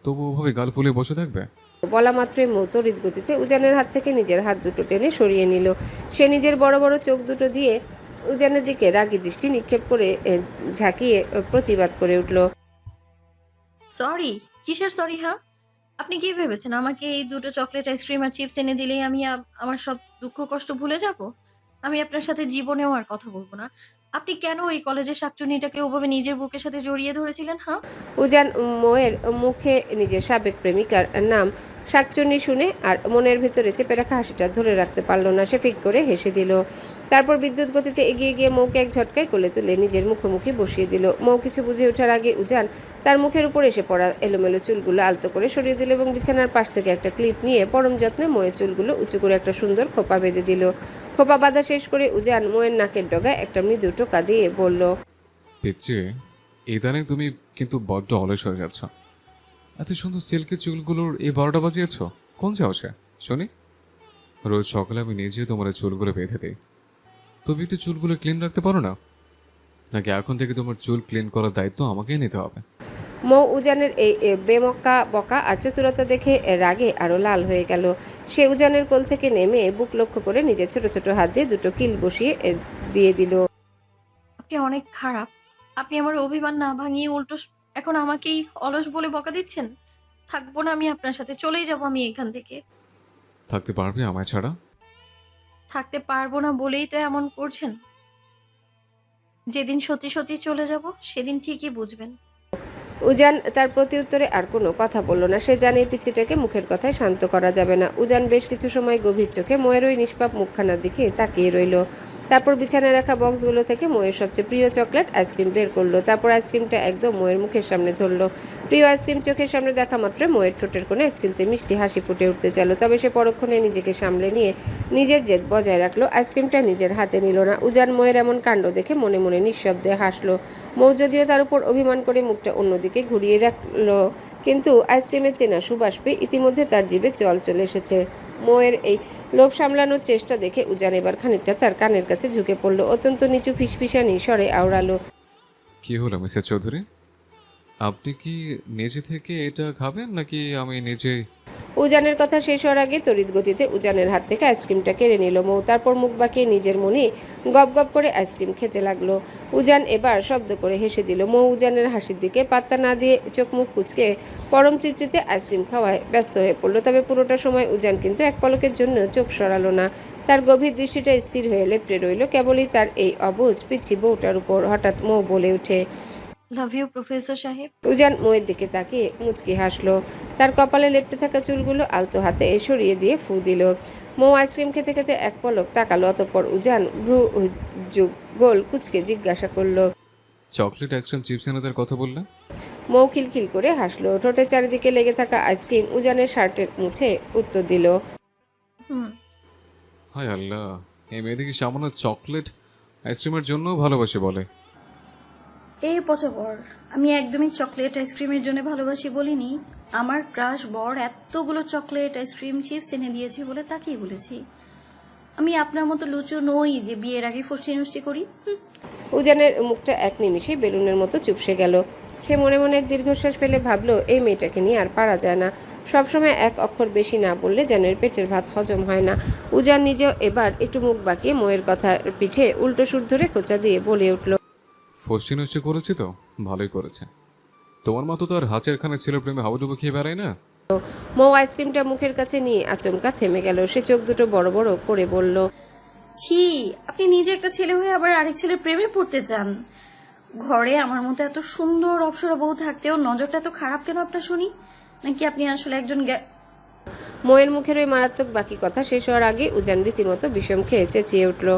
তবু ওভাবে গাল ফুলে বসে থাকবে?
বলা মাত্রই মৌ তড়িৎ গতিতে উজানের হাত থেকে নিজের হাত দুটো টেনে সরিয়ে নিল। সে নিজের বড় বড় চোখ দুটো দিয়ে উজানের দিকে রাগী দৃষ্টি নিক্ষেপ করে ঝাঁকিয়ে প্রতিবাদ করে উঠল।
সরি? কিসের সরি? হ্যাঁ, আপনি কি ভেবেছেন আমাকে এই দুটো চকলেট, আইসক্রিম আর চিপস এনে দিলেই আমি আমার সব দুঃখ কষ্ট ভুলে যাব? আমি আপনার সাথে জীবনেও আর কথা বলবো না। আপনি কেন ওই কলেজের শাকচুন্নিটাকে ওভাবে নিজের বুকের সাথে জড়িয়ে ধরেছিলেন? হ্যাঁ,
উজান মৌয়ের মুখে নিজের সাবেক প্রেমিকার নাম শাকচুন্নি শুনে আর মনের ভিতরে চেপে রাখা হাসিটা ধরে রাখতে পারল না। সে ফিক করে হেসে দিল। তারপর বিদ্যুৎ গতিতে এগিয়ে গিয়ে মৌকে এক ঝটকায় কোলে তুলে নিজের মুখোমুখি বসিয়ে দিল। মৌ কিছু বুঝে ওঠার আগে উজান তার মুখের উপর এসে পড়া এলোমেলো চুলগুলো আলতো করে সরিয়ে দিল এবং বিছানার পাশ থেকে একটা ক্লিপ নিয়ে পরম যত্নে মৌয়ের চুলগুলো উঁচু করে একটা সুন্দর খোপা বেঁধে দিল। খোপা বাঁধা শেষ করে উজান মৌয়ের নাকের ডগায় একটা মৃদু টোকা দিয়ে বলল,
পিচ্ছি, ইদানিং তুমি কিন্তু বড্ড অলস হয়ে যাচ্ছ। এত সুন্দর সিল্কের চুলগুলোর এই 12টা বাজিয়েছ কোন সাহসে শুনি? রোজ সকালে আমি নিজে তোমার এই চুলগুলো বেঁধে দিই, তুমি একটু চুলগুলো ক্লিন রাখতে পারো না? নাকি এখন থেকে তোমার চুল ক্লিন করার দায়িত্ব আমাকেই নিতে হবে?
মৌ উজানের এই বেমক্কা বকা আর চতুরতা দেখে রাগে আরো লাল হয়ে গেল। সে উজানের কোল থেকে নেমে বুক লক্ষ্য করে নিজের ছোট ছোট হাত দিয়ে দুটো কিল বসিয়ে দিয়ে দিল।
আপনি অনেক খারাপ। আপনি আমার অভিমান না ভাঙিয়ে উল্টো এখন আমাকেই অলস বলে বকা দিচ্ছেন। থাকবো না আমি আপনার সাথে, চলেই যাব আমি এখান থেকে।
থাকতে পারবে আমায় ছাড়া?
থাকতে পারবো না বলেই তো এমন করছেন। যেদিন সত্যি সত্যি চলে যাব সেদিন ঠিকই বুঝবেন।
উজান তার প্রতিউত্তরে আর কোনো কথা বলল না। সে জানে পিচ্চিটাকে মুখের কথায় শান্ত করা যাবে না। উজান বেশ কিছু সময় গভীর চোখে ময়ের ওই নিষ্পাপ মুখখানার দিকে তাকিয়ে রইল। তারপর বিছানায় রাখা বক্সগুলো থেকে ময়ের সবচেয়ে প্রিয় চকলেট আইসক্রিম বের করলো। তারপর আইসক্রিমটা একদম ময়ের মুখের সামনে ধরলো। প্রিয় আইসক্রিম চোখের সামনে দেখা মাত্র ময়ের ঠোঁটের কোণে এক চিলতে মিষ্টি হাসি ফুটে উঠতে চাইল। তবে সে পরক্ষণে নিজেকে সামলে নিয়ে নিজের জেদ বজায় রাখলো। আইসক্রিমটা নিজের হাতে নিল না। উজান ময়ের এমন কাণ্ড দেখে মনে মনে নিঃশব্দে হাসলো। মৌ যদিও তার উপর অভিমান করে মুখটা অন্যদিকে ঘুরিয়ে রাখলো, কিন্তু আইসক্রিমের চেনা সুবাস পেয়ে ইতিমধ্যে তার জিভে জল চলে এসেছে। মৌয়ের এই লোভ সামলানোর চেষ্টা দেখে উজান এবার খানিকটা তার কানের কাছে ঝুঁকে পড়ল। অত্যন্ত নিচু ফিসফিসানি স্বরে আওড়ালো,
কি হলো মিসেস চৌধুরী? আপনি কি নিজে থেকে এটা খাবেন নাকি আমি নিজে?
উজানের কথা শেষ হওয়ার আগে তড়িৎ গতিতে উজানের হাত থেকে আইসক্রিমটা কেড়ে নিল মৌ। তারপর মুখ বাঁকিয়ে নিজের মনে গপ গপ করে আইসক্রিম খেতে লাগলো। উজান এবার শব্দ করে হেসে দিল। মৌ উজানের হাসির দিকে পাত্তা না দিয়ে চোখ মুখ কুচকে পরম তৃপ্তিতে আইসক্রিম খাওয়ায় ব্যস্ত হয়ে পড়লো। তবে পুরোটা সময় উজান কিন্তু এক পলকের জন্য চোখ সরালো না। তার গভীর দৃষ্টিটা স্থির হয়ে লেপ্টে রইল কেবলই তার এই অবুঝ পিচ্ছি বউটার উপর। হঠাৎ মৌ বলে ওঠে,
লাভ ইউ প্রফেসর সাহেব।
উজান মৌয়ের দিকে তাকিয়ে মুচকি হাসলো। তার কপালে লেপ্টে থাকা চুলগুলো আলতো হাতে সরিয়ে দিয়ে ফু দিল। মৌ আইসক্রিম খেতে খেতে এক পলক তাকালো। অতঃপর উজান ভ্রু গোল কুচকে জিজ্ঞাসা করলো,
চকলেট, আইসক্রিম, চিপস এনাদের কথা বললে?
মৌ খিলখিল করে হাসলো। ঠোঁটের চারিদিকে লেগে থাকা আইসক্রিম উজানের শার্টের মুছে উত্তর দিল,
হুম।
হায় আল্লাহ, এই মেয়েদিকে সামান্য চকলেট আইসক্রিমের জন্য ভালোবাসে বলে।
এই পচা বর, আমি একদমই চকলেট আইসক্রিমের জন্য ভালোবাসি বলিনি। আমার ক্রাশ বর এতগুলো চকলেট, আইসক্রিম, চিপস এনে দিয়েছে বলে তাকেই বলেছি। আমি আপনার মতো লুচু নই যে বিয়ের আগে ফষ্টি নষ্টি করি।
উজানের মুখটা এক নিমিষে বেলুনের মতো চুপসে গেল। সে মনে মনে এক দীর্ঘশ্বাস ফেলে ভাবলো, এই মেয়েটাকে নিয়ে আর পারা যায় না। সবসময় এক অক্ষর বেশি না বললে যেন এর পেটের ভাত হজম হয় না। উজান নিজেও এবার একটু মুখ বাঁকিয়ে ময়ের কথার পিঠে উল্টো সুর ধরে খোঁচা দিয়ে বলে উঠল,
ফষ্টি নষ্টি করেছি তো ভালোই করেছে। তোমার মতো তো আর হাঁচের খানে ছেলের প্রেমে হাবুডুবু খেয়ে বেড়ায় না।
মৌ আইসক্রিমটা মুখের কাছে নিয়ে আচমকা থেমে গেল। সে চোখ দুটো বড় বড় করে বলল,
ছি, আপনি নিজে একটা ছেলে হয়ে আবার আরেক ছেলের প্রেমে পড়তে চান? ঘরে আমার মতো এত সুন্দর অপ্সরা বউ থাকতেও নজরটা এত খারাপ কেন আপনার শুনি? নাকি আপনি আসলে একজন
মৌয়ের মুখের ওই মারাত্মক বাকি কথা শেষ হওয়ার আগে উজান রীতিমতো বিষম খেয়ে চেঁচিয়ে উঠল,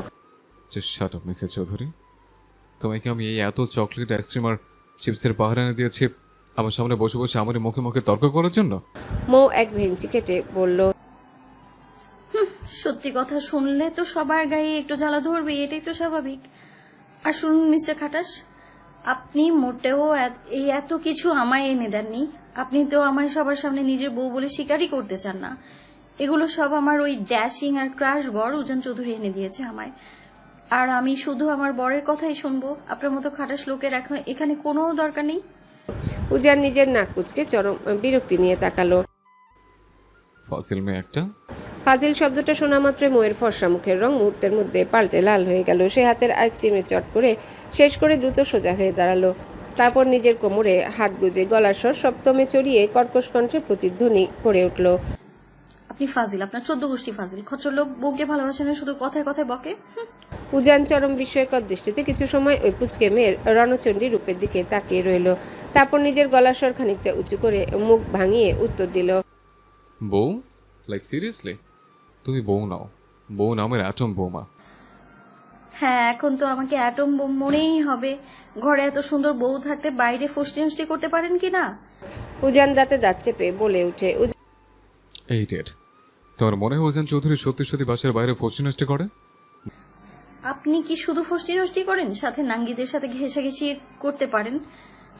শাট আপ মিসেস চৌধুরী, তোমাকে আমি এই এত চকলেট, আইসক্রিম আর চিপসের পাহাড় এনে দিয়েছি আমার সামনে বসে বসে আমার মুখে মুখে তর্ক করার জন্য?
মৌ এক ভেঙচি কেটে বলল,
সত্যি কথা শুনলে তো সবার গায়ে একটু জ্বালা ধরবে, এটাই তো স্বাভাবিক। আর শুনুন মিস্টার খাটাস, আপনি মোটেও এই এত কিছু আমায় এনে দেননি। আপনি তো আমায় সবার সামনে নিজের বউ বলে স্বীকারই করতে চান না। এগুলো সব আমার ওই ড্যাশিং আর ক্রাশ বর উজান চৌধুরী এনে দিয়েছে আমায়। আর আমি শুধু আমার বরের কথাই শুনবো? আপনার মতো খাটাস লোকের এখন এখানে কোনো দরকার নেই।
উজান নিজের নাক কুচকে চরম বিরক্তি নিয়ে তাকালো।
ফাসিল মেয়ে একটা।
ফাজিল শব্দটা শোনা মাত্রই মৌয়ের ফর্সা মুখের রং মুহূর্তের মধ্যে পাল্টে লাল হয়ে গেল। সে হাতের আইসক্রিমের চট করে শেষ করে দ্রুত সোজা হয়ে দাঁড়ালো। তারপর নিজের কোমরে হাত গুজে গলার স্বর সপ্তমে চড়িয়ে কর্কশ কণ্ঠে প্রতিধ্বনি করে উঠল,
আপনি ফাজিল, আপনার 14 গোষ্ঠী ফাজিল। খচ্চর লোক বউকে ভালোবাসে না, শুধু কথায় কথায় বকে।
উজান চরম বিস্ময়কর দৃষ্টিতে কিছু সময় ওই পুচকে মেয়ের রণচণ্ডী রূপের দিকে তাকিয়ে রইল। তারপর নিজের গলার স্বর খানিকটা উঁচু করে মুখ ভাঙিয়ে উত্তর দিল,
বউ? Like seriously? তুমি বউ নাও, বউ নামের অ্যাটম বোমা।
হ্যাঁ, এখন তো আমাকে অ্যাটম বোম মনেই হবে। ঘরে এত সুন্দর বউ থাকতে বাইরে ফষ্টি নষ্টি করতে পারেন কি না?
উজান দাঁতে দাঁত চেপে বলে উঠে,
এই ডেট, তোমার মনে হয় ওজন চৌধুরী সত্যি সত্যি বাসার বাইরে ফষ্টি নষ্টি করে?
আপনি কি শুধু ফষ্টি নষ্টি করেন, সাথে নাঙ্গিদের সাথে ঘেঁষাঘেঁষি করতে পারেন?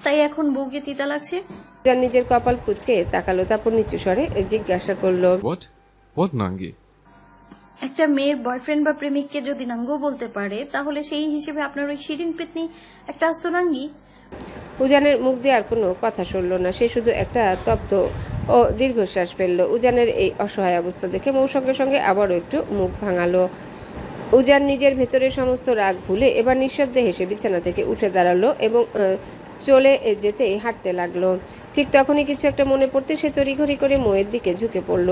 তাই এখন বউকে তিতা লাগছে?
উজান নিজের কপাল কুঁচকে তাকালো। তারপর নিচু স্বরে জিজ্ঞাসা করলো,
হোয়াট নাঙ্গি?
একটা মেয়ের বয়ফ্রেন্ড বা প্রেমিককে যদি নাঙ্গ বলতে পারে, তাহলে সেই হিসেবে আপনার ওই শিরিন পেতনি একটা আস্ত নাঙ্গি।
উজানের মুখ দিয়ে আর কোনো কথা শুনল না। সে শুধু একটা তপ্ত ও দীর্ঘশ্বাস ফেলল। উজানের এই অসহায় অবস্থা দেখে মৌ সঙ্গে সঙ্গে আবারও একটু মুখ ভাঙালো। উজান নিজের ভেতরের সমস্ত রাগ ভুলে এবার নিঃশব্দে হেসে বিছানা থেকে উঠে দাঁড়ালো এবং চলে যেতে হাঁটতে লাগলো। ঠিক তখনই কিছু একটা মনে পড়তে সে তড়িঘড়ি করে মৌয়ের দিকে ঝুঁকে পড়ল।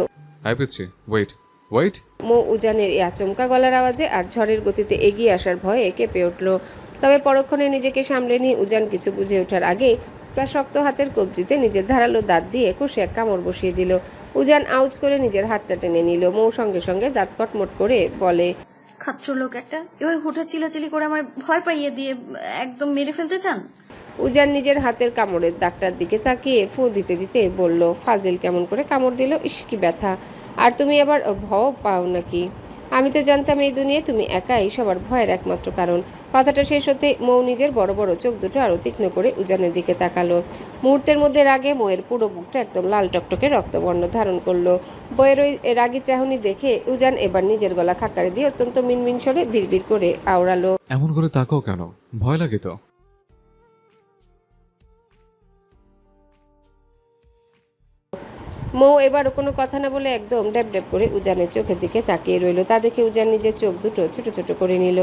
আই পেয়েছি, ওয়েট।
মৌ উজানের এই আচমকা গলার আওয়াজে আর ঝড়ের গতিতে এগিয়ে আসার ভয়ে কেঁপে উঠল। তবে পরক্ষণে নিজেকে সামলে নিয়ে উজান কিছু বুঝে ওঠার আগে তার শক্ত হাতের কবজিতে নিজের ধারালো দাঁত দিয়ে কষে এক কামড় বসিয়ে দিল। উজান আউচ করে নিজের হাতটা টেনে নিল। মৌ সঙ্গে সঙ্গে দাঁত কটমট করে বলে,
খাচ্চর লোক একটা, এবার হুঠা চিলাচিলি করে আমায় ভয় পাইয়ে দিয়ে একদম মেরে ফেলতে চান?
উজান নিজের হাতের কামড়ের দাগটার দিকে তাকিয়ে ফু দিতে দিতে বলল, ফাজিল কেমন করে কামড় দিল, ইস কি ব্যথা! আর তুমি আবার ভয় পাও নাকি? আমি তো জানতাম এই দুনিয়ায় তুমি একাই সবার ভয়ের একমাত্র কারণ। কথাটা শেষ হতে মৌ নিজের বড় বড় চোখ দুটো আরো তীক্ষ্ণ করে উজানের দিকে তাকালো। মুহূর্তের মধ্যে রাগে মৌয়ের পুরো বুকটা একদম লাল টকটকে রক্তবর্ণ ধারণ করলো। বইয়ের ওই রাগী চাহনি দেখে উজান এবার নিজের গলা খাকারে দিয়ে অত্যন্ত মিনমিন স্বরে বিড়বিড় করে আওড়ালো,
এমন করে তাকাও কেন? ভয় লাগে তো?
মৌ এবারও কোনো কথা না বলে একদম ড্যাব ড্যাব করে উজানের চোখের দিকে তাকিয়ে রইল। তা দেখে উজান নিজের চোখ দুটো ছোট ছোট করে নিল,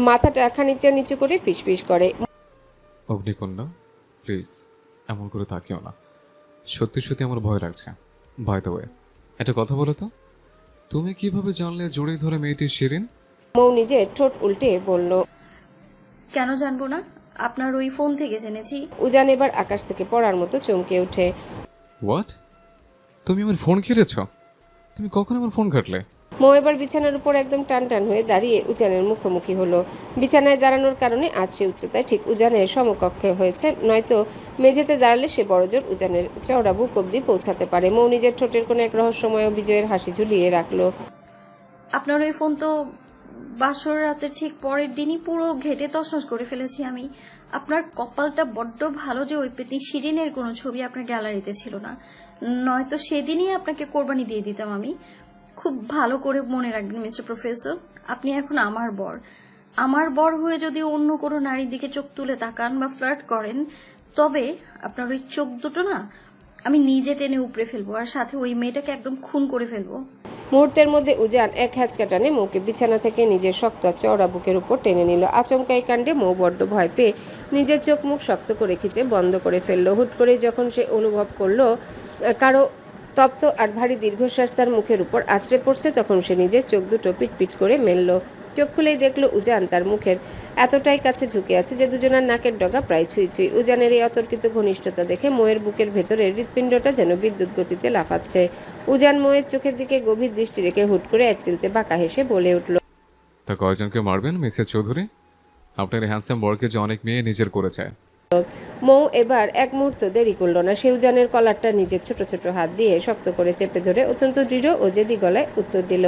মাথাটা খানিকটা নিচু করে ফিসফিস করে,
অগ্নিকন্যা, প্লিজ এমন করে তাকিও না। সত্যি সত্যি আমার ভয় লাগছে। বাই দ্য ওয়ে, একটা কথা বলো তো, তুমি কিভাবে জানলে জড়িয়ে ধরে মেয়েটি শিরিন?
মৌ নিজের ঠোঁট উল্টে বলল,
কেন জানবো না? আপনার ওই ফোন থেকে জেনেছি।
উজান এবার আকাশ থেকে পড়ার মতো চমকে ওঠে।
হোয়াট? তুমি আমার ফোন কেড়েছ? তুমি কখন আমার ফোন কাটলে?
মৌ এবার বিছানার উপর একদম টান টান হয়ে দাঁড়িয়ে উজানের মুখোমুখি হলো। বিছানায় দাঁড়ানোর কারণে আজ সে উচ্চতায় ঠিক উজানের সমকক্ষে হয়েছে, নয়তো মেঝেতে দাঁড়ালে সে বড়জোর উজানের চওড়া বুক অব্দি পৌঁছাতে পারে। মৌ নিজের ঠোঁটের কোনো এক রহস্যময় বিজয়ের হাসি ঝুলিয়ে রাখলো।
আপনার ওই ফোন তো বাসর রাতের ঠিক পরের দিনই পুরো ঘেটে তছনছ করে ফেলেছি আমি। আপনার কপালটা বড্ড ভালো যে ওই পেতনি শিরিনের কোনো ছবি আপনার গ্যালারিতে ছিল না, নয়তো সেদিনই আপনাকে কোরবানি দিয়ে দিতাম আমি। খুব ভালো করে মনে রাখবেন মিস্টার প্রফেসর, আপনি এখন আমার বর। আমার বর হয়ে যদি অন্য কোনো নারীর দিকে চোখ তুলে তাকান বা ফ্লার্ট করেন, তবে আপনার ওই চোখ দুটো না আমি নিজে টেনে উপড়ে ফেলবো, আর সাথে ওই মেয়েটাকে একদম খুন করে ফেলবো।
মুহূর্তের মধ্যে উজান এক হ্যাচকা টানে মৌকে বিছানা থেকে নিজের শক্ত আর চওড়া বুকের উপর টেনে নিল। আচমকা এই কাণ্ডে মৌ বড্ড ভয় পেয়ে নিজের চোখ মুখ শক্ত করে খিচে বন্ধ করে ফেললো। হুট করে যখন সে অনুভব করলো কারো তপ্ত আর ভারী দীর্ঘশ্বাস তার মুখের উপর আছড়ে পড়ছে, তখন সে নিজের চোখ দুটো পিটপিট করে মেলল। চোখ খুলেই দেখলো উজান তার মুখের এতটাই কাছে ঝুঁকে আছে যে দুজনের নাকের ডগা প্রায় ছুঁই ছুঁই। উজানের এই অতর্কিত ঘনিষ্ঠতা দেখে মোয়ের বুকের ভেতরে হৃৎপিণ্ডটা যেন বিদ্যুৎ গতিতে লাফাচ্ছে। উজান মোয়ের চোখের দিকে গভীর দৃষ্টি রেখে হুট করে এক চিলতে বাঁকা হেসে বলে উঠল,
তা কয়জনকে মারবেন মিসেস চৌধুরী? আপনার হ্যান্ডসাম বরকে যে অনেক মেয়ে নিজের করেছে।
মৌ এবার এক মুহূর্ত দেরি করলো না। সে উজানের কলারটা নিজের ছোট ছোট হাত দিয়ে শক্ত করে চেপে ধরে অত্যন্ত দৃঢ় ও জেদি গলায় উত্তর দিল,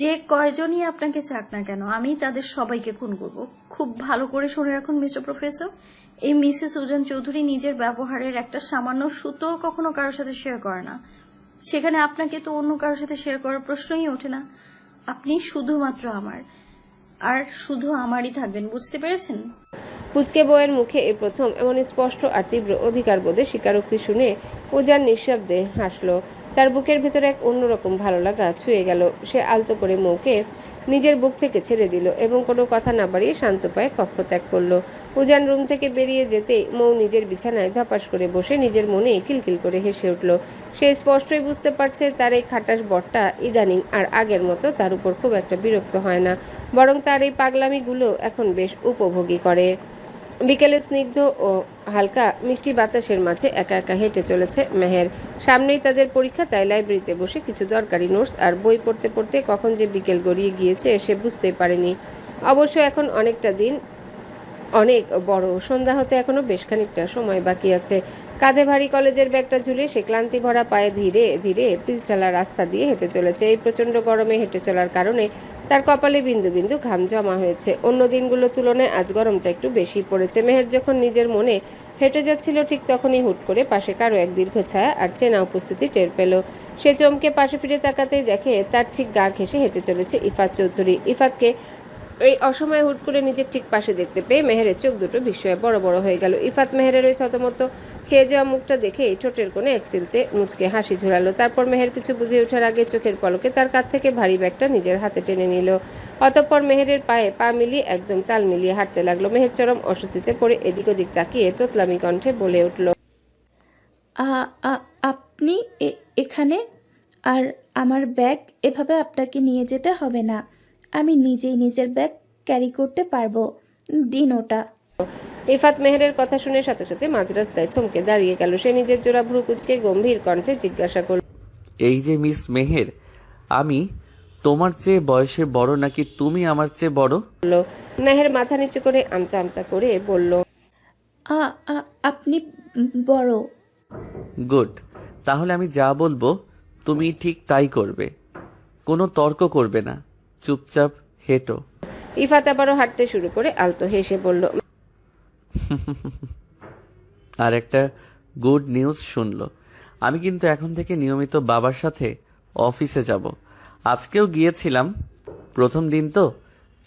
যে কয়জনই আপনাকে চাক না কেন আমি তাদের সবাইকে খুন করব। খুব ভালো করে শুনে রাখুন মিস্টার প্রফেসর, এই মিসেস উজান চৌধুরী নিজের ব্যবহারের একটা সামান্য সুতো কখনো কারোর সাথে শেয়ার করে না। সেখানে আপনাকে তো অন্য কারোর সাথে শেয়ার করার প্রশ্নই ওঠে না। আপনি শুধুমাত্র আমার, আর শুধু আমারই থাকবেন, বুঝতে পেরেছেন?
পুচকে বউয়ের মুখে এই প্রথম এমন স্পষ্ট আর তীব্র অধিকার বোধে স্বীকারোক্তি শুনে উজান নিঃশব্দে হাসলো। তার বুকের ভেতরে এক অন্যরকম ভালো লাগা ছুঁয়ে গেল। সে আলতো করে মৌকে নিজের বুক থেকে ছেড়ে দিল এবং কোনো কথা না বাড়িয়ে শান্ত পায়ে কক্ষ ত্যাগ করলো। উজান রুম থেকে বেরিয়ে যেতেই মৌ নিজের বিছানায় ধপাস করে বসে নিজের মনে কিলকিল করে হেসে উঠল। সে স্পষ্টই বুঝতে পারছে তার এই খাটাস বরটা ইদানিং আর আগের মতো তার উপর খুব একটা বিরক্ত হয় না, বরং তার এই পাগলামিগুলো এখন বেশ উপভোগী করে। বিকেলে স্নিগ্ধ ও হালকা মিষ্টি বাতাসের মাঝে একা একা হেঁটে চলেছে মেহের। সামনেই তাদের পরীক্ষা, তাই লাইব্রেরিতে বসে কিছু দরকারি নোটস আর বই পড়তে পড়তে কখন যে বিকেল গড়িয়ে গিয়েছে সে বুঝতেই পারেনি। অবশ্য এখন অনেকটা দিন অনেক বড়, সন্ধ্যা হতে এখনো বেশ খানিকটা সময় বাকি আছে। কাঁধে ভারী কলেজের ব্যাগটা ঝুলিয়ে সে ক্লান্তি ভরা পায়ে ধীরে ধীরে পিচঢালা রাস্তা দিয়ে হেঁটে চলেছে। এই প্রচণ্ড গরমে হেঁটে চলার কারণে তার কপালে বিন্দু বিন্দু ঘাম জমা হয়েছে। অন্য দিনগুলোর তুলনায় আজ গরমটা একটু বেশি পড়েছে। মেহের যখন নিজের মনে হেঁটে যাচ্ছিল ঠিক তখনই হুট করে পাশে কারো এক দীর্ঘ ছায়া আর চেনা উপস্থিতি টের পেল। সে চমকে পাশে ফিরে তাকাতেই দেখে তার ঠিক গা ঘেঁষে হেঁটে চলেছে ইফাত চৌধুরী। ইফাতকে এই অসময়ে হুট করে নিজের ঠিক পাশে দেখতে পেয়ে মেহেরের চোখ দুটো বিস্ময়ে বড় বড় হয়ে গেল। ইফাত মেহেরের ওই থতমত খেয়ে যাওয়া মুখটা দেখে ঠোঁটের কোণে এক চিলতে মুচকে হাসি ঝুরালো। তারপর মেহের কিছু বুঝে ওঠার আগে চোখের পলকে তার কাঁধ থেকে ভারী ব্যাগটা নিজের হাতে টেনে নিল। অতঃপর মেহেরের পায়ে পা মিলিয়ে একদম তাল মিলিয়ে হাঁটতে লাগলো। মেহের চরম অস্বস্তিতে পড়ে এদিক ওদিক তাকিয়ে তোতলামি কণ্ঠে বলে উঠল,
আপনি এখানে? আর আমার ব্যাগ এভাবে আপনাকে নিয়ে যেতে হবে না, আমি নিজেই নিজের ব্যাগ ক্যারি করতে পারবো, দিন ওটা।
ইফাত মেহেরের কথা শুনে সাথে সাথে মাঝ রাস্তায় থমকে দাঁড়িয়ে গেল। সে নিজের জোড়া ভ্রু কুঁচকে গম্ভীর কণ্ঠে জিজ্ঞাসা করল,
এই যে মিস মেহের, আমি তোমার চেয়ে বয়সে বড় নাকি তুমি আমার চেয়ে বড়?
মেহের মাথা নিচু করে আমতা আমতা করে বলল,
আপনি বড়।
গুড, তাহলে আমি যা বলবো তুমি ঠিক তাই করবে, কোনো তর্ক করবে না, চুপচাপ হেঁটো।
ইফাত আবারও হাঁটতে শুরু করে আলতো হেসে বলল,
আর একটা গুড নিউজ শুনলো, আমি কিন্তু এখন থেকে নিয়মিত বাবার সাথে অফিসে যাব। আজকেও গিয়েছিলাম, প্রথম দিন তো,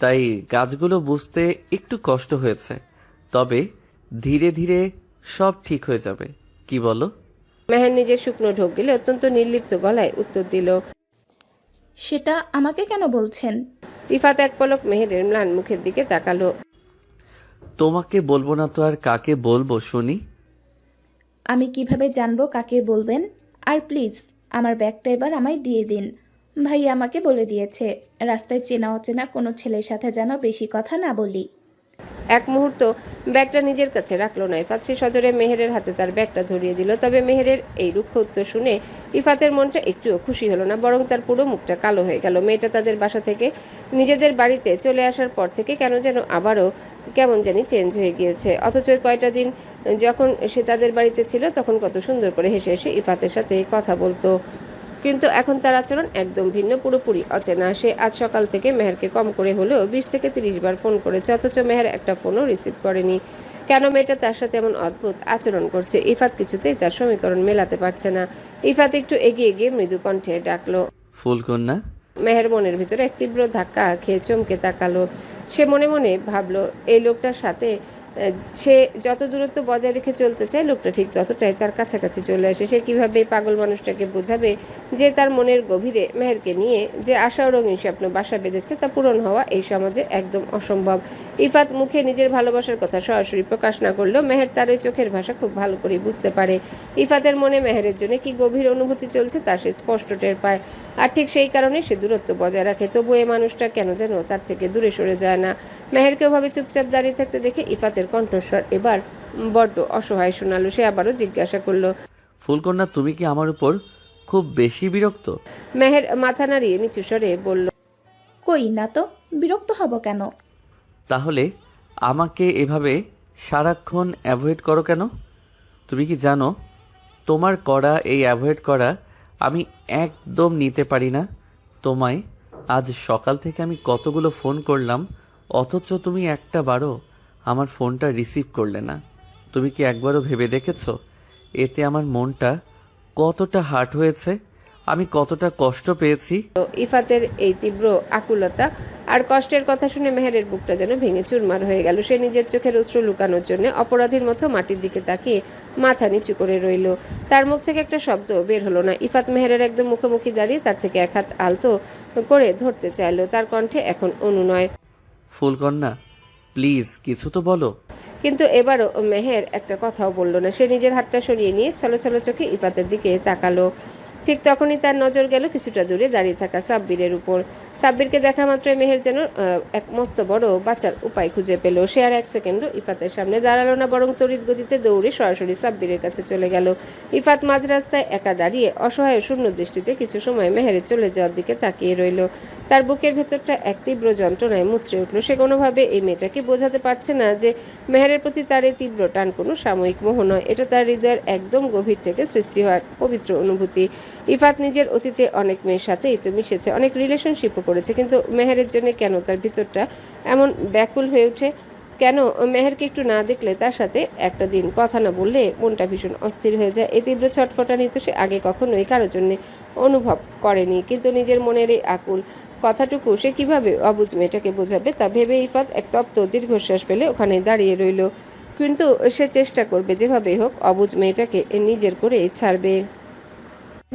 তাই কাজগুলো বুঝতে একটু কষ্ট হয়েছে, তবে ধীরে ধীরে সব ঠিক হয়ে যাবে, কি বলো?
মেহের নিজের শুকনো ঢোক গিলে অত্যন্ত নির্লিপ্ত গলায় উত্তর দিল,
সেটা আমাকে কেন বলছেন?
ইফাত এক পলক মেহেরের ম্লান মুখের দিকে তাকালো।
তোমাকে বলবো না তো আর কাকে বলবো শুনি?
আমি কিভাবে জানবো কাকে বলবেন? আর প্লিজ আমার ব্যাগটা এবার আমায় দিয়ে দিন। ভাই আমাকে বলে দিয়েছে রাস্তায় চেনা অচেনা কোনো ছেলের সাথে যেন বেশি কথা না বলি।
এক মুহূর্ত ব্যাগটা নিজের কাছে রাখলো না ইফাত। সে সজোরে মেহেরের হাতে তার ব্যাগটা ধরিয়ে দিল। তবে মেহেরের এই রুক্ষ উত্তর শুনে ইফাতের মনটা একটুও খুশি হলো না, বরং তার পুরো মুখটা কালো হয়ে গেল। মেয়েটা তাদের বাসা থেকে নিজেদের বাড়িতে চলে আসার পর থেকে কেন যেন আবারও কেমন জানি চেঞ্জ হয়ে গিয়েছে। অথচ কয়টা দিন যখন সে তাদের বাড়িতে ছিল তখন কত সুন্দর করে হেসে হেসে ইফাতের সাথে কথা বলতো, কিন্তু এখন তার আচরণ একদম ভিন্ন, পুরোপুরি অচেনা। সে আজ সকাল থেকে মেহেরকে কম করে হলেও 20 থেকে 30 বার ফোন করেছে, অথচ মেহের একটা ফোনও রিসিভ করেনি। কেন মেয়েটা তার সাথে এমন অদ্ভুত আচরণ করছে? ইফাত কিছুতেই তার সমীকরণ মেলাতে পারছে না। ইফাত একটু এগিয়ে গিয়ে মৃদু কণ্ঠে ডাকলো,
ফুলকন্যা।
মেহের মনের ভিতরে এক তীব্র ধাক্কা খেয়ে চমকে তাকালো। সে মনে মনে ভাবলো, এই লোকটার সাথে সে যত দূরত্ব বজায় রেখে চলতে চায় লোকটা ঠিক ততটাই তার কাছাকাছি চলে আসে। সে কিভাবে এই পাগল মানুষটাকে বোঝাবে যে তার মনের গভীরে মেহেরকে নিয়ে যে আশা ও রঙিন স্বপ্ন বাসা বেঁধেছে তা পূরণ হওয়া এই সমাজে একদম অসম্ভব। ইফাত মুখে নিজের ভালোবাসার কথা সরাসরি প্রকাশ না করলেও মেহের তার ওই চোখের ভাষা খুব ভালো করে বুঝতে পারে। ইফাতের মনে মেহেরের জন্য কি গভীর অনুভূতি চলছে তা সে স্পষ্ট টের পায়, আর ঠিক সেই কারণে সে দূরত্ব বজায় রাখে। তবু এই মানুষটা কেন যেন তার থেকে দূরে সরে যায় না। মেহেরকে ওভাবে চুপচাপ দাঁড়িয়ে থাকতে দেখে ইফাতের কণ্ঠস্বর এবার বড্ড অসহায় শোনালো। সে আবারও জিজ্ঞাসা করলো,
ফুলকন্যা, তুমি কি আমার উপর খুব বেশি বিরক্ত?
মেহের মাথা নাড়িয়ে নিচু স্বরে বলল,
কই না তো, বিরক্ত হব কেন?
তাহলে আমাকে এভাবে সারাক্ষণ অ্যাভয়েড করো কেন? তুমি কি জানো তোমার করা এই অ্যাভয়েড করা আমি একদম নিতে পারি না। তোমায় আজ সকাল থেকে আমি কতগুলো ফোন করলাম, অথচ তুমি একটা বারও আমার ফোনটা রিসিভ করলে না। তুমি কি একবারও ভেবে দেখেছো এতে আমার মনটা কতটা হার্ট হয়েছে, আমি কতটা কষ্ট পেয়েছি?
ইফাতের এই তীব্র আকুলতা আর কষ্টের কথা শুনে মেহেরের বুকটা যেন ভেঙে চুরমার হয়ে গেল। সে নিজের চোখের অশ্রু লুকানোর জন্য অপরাধীর মতো মাটির দিকে তাকিয়ে মাথা নিচু করে রইল। তার মুখ থেকে একটা শব্দ বের হলো না। ইফাত মেহেরের একদম মুখোমুখি দাঁড়িয়ে তার থেকে এক হাত আলতো করে ধরতে চাইলো। তার কণ্ঠে এখন অনুনয়।
ফুলকন্যা, প্লিজ কিছু তো বলো।
কিন্তু এবারও মেহের একটা কথাও বলল না। সে নিজের হাতটা সরিয়ে নিয়ে ছলছল চোখে ইফাতের দিকে তাকালো। ঠিক তখনই তার নজর গেল কিছুটা দূরে দাঁড়িয়ে থাকা সাব্বিরের উপর। সাব্বিরকে দেখা মাত্রই মেহের যেন এক মস্ত বড় বাঁচার উপায় খুঁজে পেল। সে আর এক সেকেন্ডও ইফাতের সামনে দাঁড়ালো না, বরং তড়িৎ গতিতে দৌড়ে সরাসরি সাব্বিরের কাছে চলে গেল। ইফাত মাঝ রাস্তায় একা দাঁড়িয়ে অসহায় শূন্য দৃষ্টিতে কিছু সময় মেহেরের চলে যাওয়ার দিকে তাকিয়ে রইল। তার বুকের ভেতরটা এক তীব্র যন্ত্রণায় মুচড়ে উঠল। সে কোনোভাবে এই মেয়েটাকে বোঝাতে পারছে না যে মেহেরের প্রতি তার এই তীব্র টান কোনো সাময়িক মোহ নয়, এটা তার হৃদয়ের একদম গভীর থেকে সৃষ্টি হওয়া পবিত্র অনুভূতি। ইফাত নিজের অতীতে অনেক মেয়ের সাথেই তো মিশেছে, অনেক রিলেশনশিপও করেছে, কিন্তু মেহেরের জন্য কেন তার ভিতরটা এমন ব্যাকুল হয়ে ওঠে? কেন মেহেরকে একটু না দেখলে, তার সাথে একটা দিন কথা না বললে মনটা ভীষণ অস্থির হয়ে যায়? এই তীব্র ছটফটানি তো সে আগে কখনোই কারোর জন্য অনুভব করেনি, কিন্তু নিজের মনের এই আকুল কথাটুকু সে কিভাবে অবুঝ মেয়েটাকে বোঝাবে তা ভেবে ইফাত এক তপ্ত দীর্ঘশ্বাস ফেলে ওখানে দাঁড়িয়ে রইল। কিন্তু সে চেষ্টা করবে যেভাবেই হোক অবুঝ মেয়েটাকে নিজের করে ছাড়বে।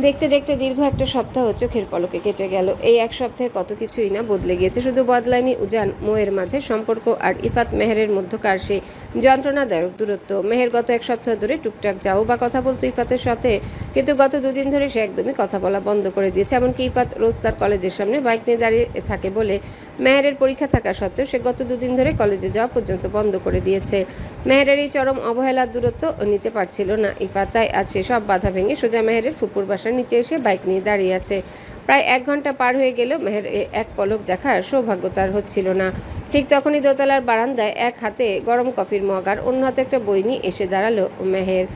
দেখতে দেখতে দীর্ঘ একটা সপ্তাহ চোখের পলকে কেটে গেল। এই এক সপ্তাহে কত কিছুই না বদলে গিয়েছে। শুধু বদলায়নি উজান মোয়ের মাঝে সম্পর্ক আর ইফাত মেহেরের মধ্যকার সেই যন্ত্রণাদায়ক দূরত্ব। মেহের গত এক সপ্তাহ ধরে টুকটাক যাও বা কথা বলতো ইফাতের সাথে, কিন্তু গত দুদিন ধরে সে একদমই কথা বলা বন্ধ করে দিয়েছে। এমনকি ইফাত রোজ তার কলেজের সামনে বাইক নিয়ে দাঁড়িয়ে থাকে বলে মেহেরের পরীক্ষা থাকা সত্ত্বেও সে গত দুদিন ধরে কলেজে যাওয়া পর্যন্ত বন্ধ করে দিয়েছে। মেহেরের এই চরম অবহেলার দূরত্ব নিতে পারছিল না ইফাত, তাই আজ সে সব বাধা ভেঙে সোজা মেহেরের ফুপুর বাসার নিচে এসে বাইক নিয়ে দাঁড়িয়ে আছে। প্রায় 1 ঘন্টা পার হয়ে গেলেও মেহের এক পলক দেখার সৌভাগ্য তার হচ্ছিল না। ঠিক তখনই দোতলার বারান্দায় এক হাতে গরম কফির মগ আর অন্য হাতে একটা বই নিয়ে এসে দাঁড়ালো মেহের।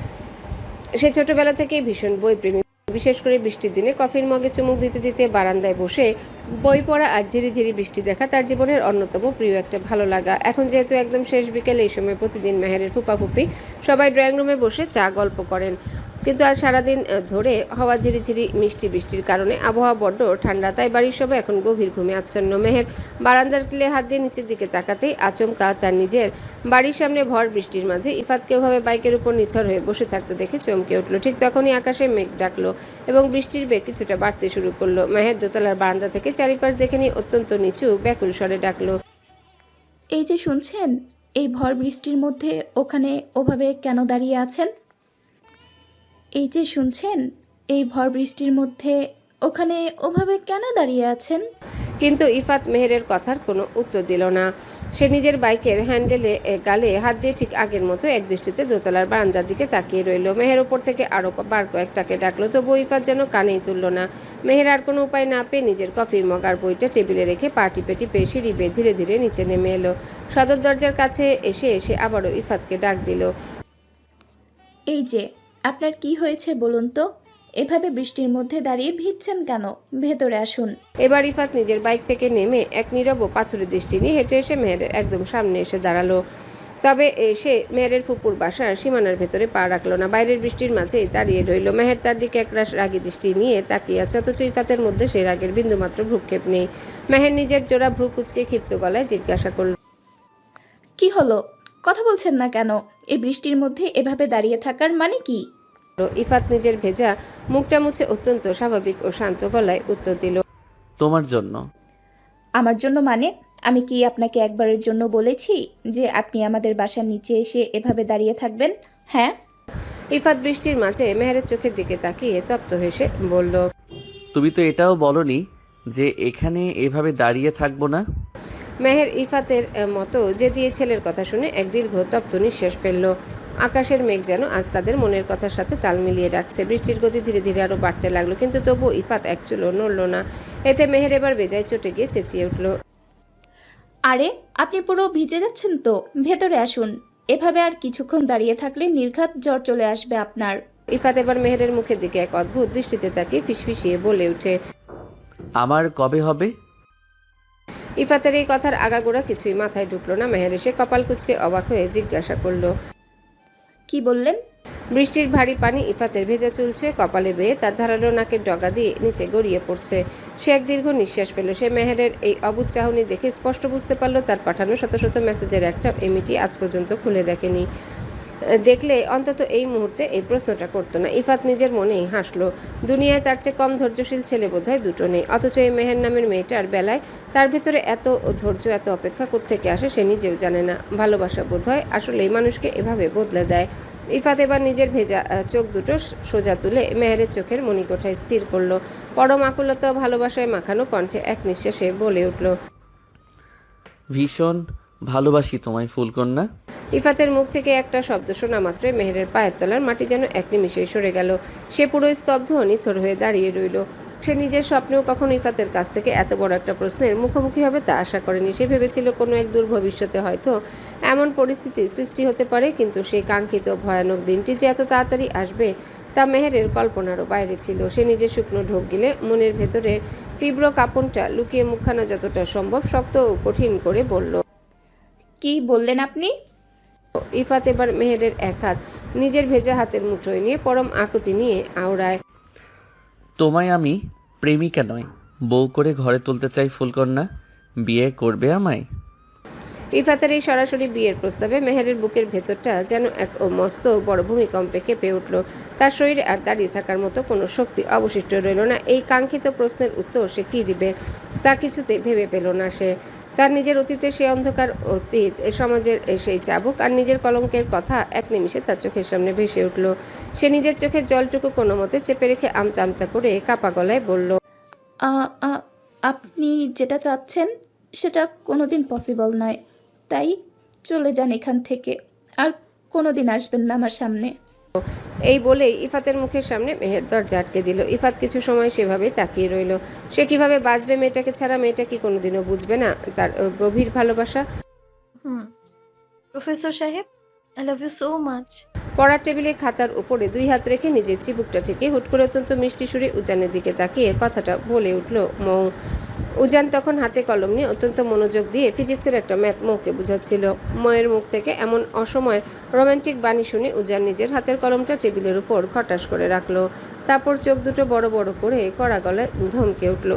সে ছোটবেলা থেকেই ভীষণ বইপ্রেমী, বিশেষ করে বৃষ্টির দিনে কফির মগে চুমুক দিতে দিতে বারান্দায় বসে বই পড়া আর ঝিরিঝিরি বৃষ্টি দেখা তার জীবনের অন্যতম প্রিয় একটা ভালো লাগা। এখন যেহেতু একদম শেষ বিকেলে এই সময় প্রতিদিন মেহেরের ফুপাফুপি সবাই ড্রয়িং রুমে বসে চা গল্প করেন, কিন্তু আজ সারাদিন ধরে হওয়া ঝিরিঝিরি মিষ্টি বৃষ্টির কারণে আবহাওয়া বড্ড ঠান্ডা, তাই বাড়ির সবাই এখন গভীর ঘুমে আচ্ছন্ন। মেহের বারান্দার কিলে হাত দিয়ে নিচের দিকে তাকাতেই আচমকা তার নিজের বাড়ির সামনে ভর বৃষ্টির মাঝে ইফাতকে ওভাবে বাইকের উপর নিথর হয়ে বসে থাকতে দেখে চমকে উঠল। ঠিক তখনই আকাশে মেঘ ডাকলো এবং বৃষ্টির বেগ কিছুটা বাড়তে শুরু করলো। মেহের দোতলার বারান্দা থেকে চারিপাশ দেখে নিয়ে অত্যন্ত নিচু ব্যাকুল স্বরে ডাকলো,
এই যে শুনছেন, এই ভর বৃষ্টির মধ্যে ওখানে ওভাবে কেন দাঁড়িয়ে আছেন? এই যে শুনছেন, এই ভর বৃষ্টির মধ্যে ওখানে ওভাবে কেন দাঁড়িয়ে আছেন?
কিন্তু ইফাত মেহেরের কথার কোনো উত্তর দিল না। সে নিজের বাইকের হ্যান্ডেলে গালে হাত দিয়ে ঠিক আগের মতো এক দৃষ্টিতে দোতলার বারান্দার দিকে তাকিয়ে রইল। মেহের ওপর থেকে আরও বার কয়েক তাকে ডাকলো, তবু ইফাত যেন কানেই তুলল না। মেহের আর কোনো উপায় না পেয়ে নিজের কফির মগ আর বইটা টেবিলে রেখে পা টিপে টিপে সিঁড়ি বেয়ে ধীরে ধীরে নিচে নেমে এলো। সদর দরজার কাছে এসে এসে আবারও ইফাতকে ডাক দিল,
এই যে, আপনার কি হয়েছে বলুন তো? এভাবে বৃষ্টির মধ্যে দাঁড়িয়ে ভিজছেন কেন? ভেতরে আসুন।
এবার ইফাত নিজের বাইক থেকে নেমে এক নীরব পাথরের দৃষ্টি নিয়ে হেঁটে এসে মেহেরের একদম সামনে এসে দাঁড়ালো। তবে সে মেহেরের ফুপুর বাসার সীমানার ভেতরে পা রাখলো না, বাইরের বৃষ্টির মাঝেই দাঁড়িয়ে রইল। মেহের তার দিকে একরাশ রাগী দৃষ্টি নিয়ে তাকিয়ে আছে, অথচ ইফাতের মধ্যে সেই রাগের বিন্দুমাত্র ভ্রুক্ষেপ নেই। মেহের নিজের জোড়া ভ্রু কুচকে ক্ষিপ্ত গলায় জিজ্ঞাসা করল,
কি হলো? কথা বলছেন না কেন? এই বৃষ্টির মধ্যে এভাবে দাঁড়িয়ে থাকার মানে কি?
ইফাত নিজের ভেজা মুখটা মুছে অত্যন্ত স্বাভাবিক ও শান্ত গলায় উত্তর দিল।
তোমার জন্য।
আমার জন্য মানে? আমি কি আপনাকে একবারের জন্য বলেছি যে আপনি আমাদের বাসার নিচে এসে এভাবে দাঁড়িয়ে থাকবেন? হ্যাঁ।
ইফাত বৃষ্টির মাঝে মেহেরের চোখের দিকে তাকিয়ে তপ্ত হেসে বলল।
তুমি তো এটাও বলনি যে এখানে এভাবে দাঁড়িয়ে থাকবো না।
মেহের ইফাতের মতো যে দিয়ে ছেলের কথা শুনে এক দীর্ঘ তপ্ত নিঃশ্বাস ফেলল। আকাশের মেঘ যেন আজ তাদের মনের কথার সাথে তাল মিলিয়ে ডাকছে। বৃষ্টির গতি ধীরে ধীরে আরো বাড়তে লাগলো, কিন্তু তবু ইফাত এক চুলও নড়ল না। এতে মেহের এবার বেজায় চটে গিয়ে চেঁচিয়ে উঠল।
আরে আপনি পুরো ভিজে যাচ্ছেন তো, ভেতরে আসুন। এভাবে আর কিছুক্ষণ দাঁড়িয়ে থাকলে নির্ঘাত জ্বর চলে আসবে আপনার।
ইফাত এবার মেহেরের মুখের দিকে এক অদ্ভুত দৃষ্টিতে তাকিয়ে ফিসফিসিয়ে বলে ওঠে।
আমার কবে হবে?
ইফাতের এই কথার আগাগোড়া কিছুই মাথায় ঢুকলো না। মেহের এসে কপাল কুঁচকে অবাক হয়ে জিজ্ঞাসা করলো।
কি বললেন?
বৃষ্টির ভারী পানি ইফাতের ভেজা চুল ছুঁয়ে কপালে বেয়ে তার ধারালো নাকের ডগা দিয়ে নিচে গড়িয়ে পড়ছে। সে এক দীর্ঘ নিঃশ্বাস ফেল। সে মেহেরের এই অবুঝ চাহনি দেখে স্পষ্ট বুঝতে পারলো তার পাঠানো শত শত মেসেজের একটা এমিটি আজ পর্যন্ত খুলে দেখেনি। দেখলে অন্তত এই মুহূর্তে এই প্রশ্নটা করতো না। ইফাত নিজের মনেই হাসলো। দুনিয়ায় তার চেয়ে কম ধৈর্যশীল ছেলে বোধহয় দুটো নেই, অথচ এই মেহের নামের মেয়েটার বেলায় তার ভিতরে এত ধৈর্য, এত অপেক্ষা কোত্থেকে আসে সে নিজেও জানে না। ভালোবাসা বোধহয় আসলেই মানুষকে এভাবে বদলে দেয়। ইফাত এবার নিজের ভেজা চোখ দুটো সোজা তুলে মেহেরের চোখের মণিকোঠায় স্থির করলো। পরম আকুলতা ও ভালোবাসায় মাখানো কণ্ঠে এক নিঃশ্বাসে বলে উঠল।
ভীষণ ভালোবাসি তোমায় ফুলকন্যা।
ইফাতের মুখ থেকে একটা শব্দ শোনা মাত্রই মেহেরের পায়ের তলার মাটি যেন এক নিমিষেই সরে গেল। সে পুরো স্তব্ধ ও নিথর হয়ে দাঁড়িয়ে রইল। সে নিজের স্বপ্নেও কখনো ইফাতের কাছ থেকে এত বড় একটা প্রশ্নের মুখোমুখি হবে তা আশা করেনি। সে ভেবেছিল কোনো এক দূর ভবিষ্যতে হয়তো এমন পরিস্থিতি সৃষ্টি হতে পারে, কিন্তু সেই কাঙ্ক্ষিত ভয়ানক দিনটি যে এত তাড়াতাড়ি আসবে তা মেহেরের কল্পনারও বাইরে ছিল। সে নিজের শুকনো ঢোক গিলে মনের ভেতরে তীব্র কাঁপনটা লুকিয়ে মুখখানা যতটা সম্ভব শক্ত ও কঠিন করে বলল।
কি বললেন আপনি?
ইফাত এবার মেহেরের এক হাত নিজের ভেজা হাতের মুঠোয় নিয়ে পরম আকুতি নিয়ে আওড়ায়।
তোমায় আমি প্রেমিকা নয়, বউ করে ঘরে তুলতে চাই ফুলকন্যা। বিয়ে করবে আমায়?
ইফাতের এই সরাসরি বিয়ের প্রস্তাবে মেহেরের বুকের ভেতরটা যেন এক মস্ত বড় ভূমিকম্পে কেঁপে উঠল। তার শরীরে আর দাঁড়িয়ে থাকার মতো কোনো শক্তি অবশিষ্ট রইল না। এই কাঙ্ক্ষিত প্রশ্নের উত্তর সে কী দিবে তা কিছুতে ভেবে পেল না সে। তার নিজের অতীতে সে অন্ধকার অতীত, সমাজের সেই চাবুক আর নিজের কলঙ্কের কথা এক নিমিষে তার চোখের সামনে ভেসে উঠল। সে নিজের চোখের জলটুকু কোনো মতে চেপে রেখে আমতা আমতা করে কাপা গলায় বলল।
আপনি যেটা চাচ্ছেন সেটা কোনোদিন পসিবল নয়, তাই চলে যান এখান থেকে, আর কোনোদিন আসবেন না আমার সামনে।
এই বলেই ইফাতের মুখের সামনে মেহের দরজা আটকে দিল। ইফাত কিছু সময় সেভাবেই তাকিয়ে রইল। সে কিভাবে বাঁচবে মেয়েটাকে ছাড়া? মেয়েটা কি কোনোদিনও বুঝবে না তার গভীর ভালোবাসা?
প্রফেসর সাহেব, I love you so much.
পড়ার টেবিলে খাতার উপরে দুই হাত রেখে নিজের চিবুকটা ঠেকে হুট করে অত্যন্ত মিষ্টি সুরে উজানের দিকে তাকিয়ে কথাটা বলে উঠল মৌ। উজান তখন হাতে কলম নিয়ে অত্যন্ত মনোযোগ দিয়ে ফিজিক্সের একটা ম্যাথ মৌকে বুঝাচ্ছিল। ময়ের মুখ থেকে এমন অসময় রোমান্টিক বাণী শুনে উজান নিজের হাতের কলমটা টেবিলের উপর খটাস করে রাখলো। তারপর চোখ দুটো বড় বড় করে কড়া গলায় ধমকে উঠল।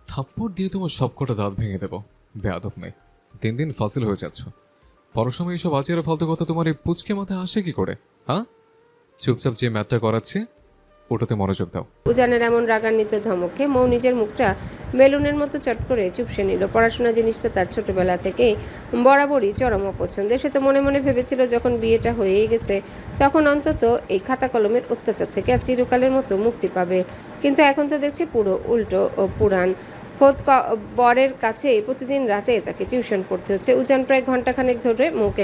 থাপ্পড় দিয়ে তোমার সবকটা দাঁত ভেঙে দেবো, বেয়াদব মেয়ে। দিন দিন ফাসিল হয়ে যাচ্ছ। পড়ার সময় এইসব আজের ফালতু কথা তোমার এই পুচকে মাথায় আসে কি করে? হ্যাঁ, চুপচাপ যে ম্যাথটা করাচ্ছে ওটাতে মনোযোগ দাও।
উজানের এমন রাগান্বিত ধমকে মৌ নিজের মুখটা বেলুনের মতো চট করে চুপসে নিল। পড়াশোনা জিনিসটা তার ছোটবেলা থেকেই বরাবরই চরম অপছন্দের। সে তো মনে মনে ভেবেছিল যখন বিয়েটা হয়েই গেছে তখন অন্তত এই খাতা কলমের অত্যাচার থেকে আর চিরকালের মতো মুক্তি পাবে। কিন্তু এখন তো দেখছি পুরো উল্টো ও পুরাণ। খোদ বরের কাছে প্রতিদিন রাতে তাকে টিউশন পড়তে হচ্ছে। উজান প্রায় ঘন্টাখানেক ধরে মৌকে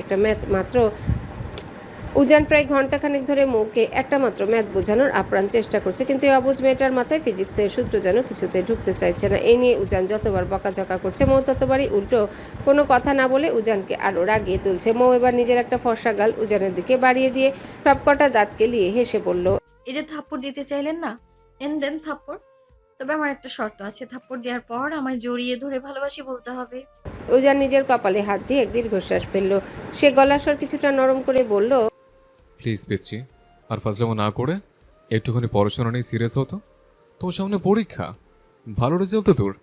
একটা মাত্র ম্যাথ বোঝানোর আপ্রাণ চেষ্টা করছে, কিন্তু এই অবুঝ মেয়েটার মাথায় ফিজিক্সের সূত্র যেন কিছুতে ঢুকতে চাইছে না। এই নিয়ে উজান যতবার বকাঝকা করছে মৌ ততবারই উল্টো কোনো কথা না বলে উজানকে আরও রাগিয়ে তুলছে। মৌ এবার নিজের একটা ফর্সা গাল উজানের দিকে বাড়িয়ে দিয়ে সবকটা দাঁত কেলিয়ে হেসে বলল।
এই যে থাপ্পড় দিতে চাইলেন না, দেন থাপ্পড়। তবে আমার একটা শর্ত আছে, থাপ্পড় দেওয়ার পর আমায় জড়িয়ে ধরে ভালোবাসি বলতে হবে।
উজান নিজের কপালে হাত দিয়ে এক দীর্ঘশ্বাস ফেলল। সে গলার স্বর কিছুটা নরম করে বলল।
প্লিজ পিচ্ছি, আর ফাজলামো না করে একটুখানি পড়াশোনা নিয়ে সিরিয়াস হতো। তোমার সামনে পরীক্ষা, ভালো রেজাল্ট তো দূর,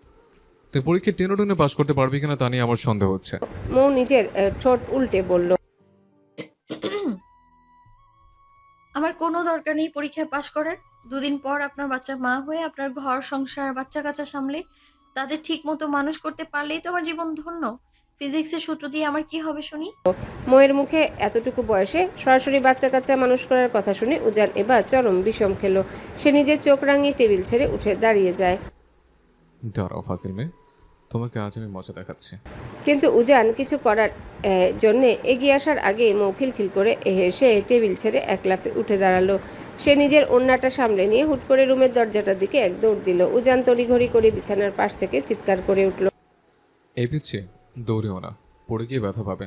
তুই পরীক্ষায় টেনে টুনে পাশ করতে পারবি কিনা তা নিয়ে আমার সন্দেহ হচ্ছে।
মৌ নিজের ঠোঁট উল্টে বলল,
আমার কোনো দরকার নেই পরীক্ষায় পাশ করার। দুদিন পর আপনার বাচ্চার মা হয়ে আপনার ঘর সংসার বাচ্চা কাচ্চা সামলে তাদের ঠিক মতো মানুষ করতে পারলেই তো আমার জীবন ধন্য। ফিজিক্সের সূত্র দিয়ে আমার কি হবে শুনি?
মৌয়ের মুখে এতটুকু বয়সে সরাসরি বাচ্চা কাচ্চা মানুষ করার কথা শুনে উজান এবার চরম বিষম খেল। সে নিজের চোখ রাঙিয়ে টেবিল ছেড়ে উঠে দাঁড়িয়ে যায়।
দাঁড়াও ফাজিল মেয়ে, তোমাকে আজ আমি মজা দেখাচ্ছি।
কিন্তু উজান কিছু করার জন্যে এগিয়ে আসার আগে মৌ খিলখিল করে হেসে টেবিল ছেড়ে এক লাফে উঠে দাঁড়ালো। সে নিজের ওড়নাটা সামলে নিয়ে হুট করে রুমের দরজাটার দিকে এক দৌড় দিল। উজান তড়িঘড়ি করে বিছানার পাশ থেকে চিৎকার করে উঠল,
এই পিছিয়ে দৌড়েও না, পড়ে গিয়ে ব্যথা পাবে।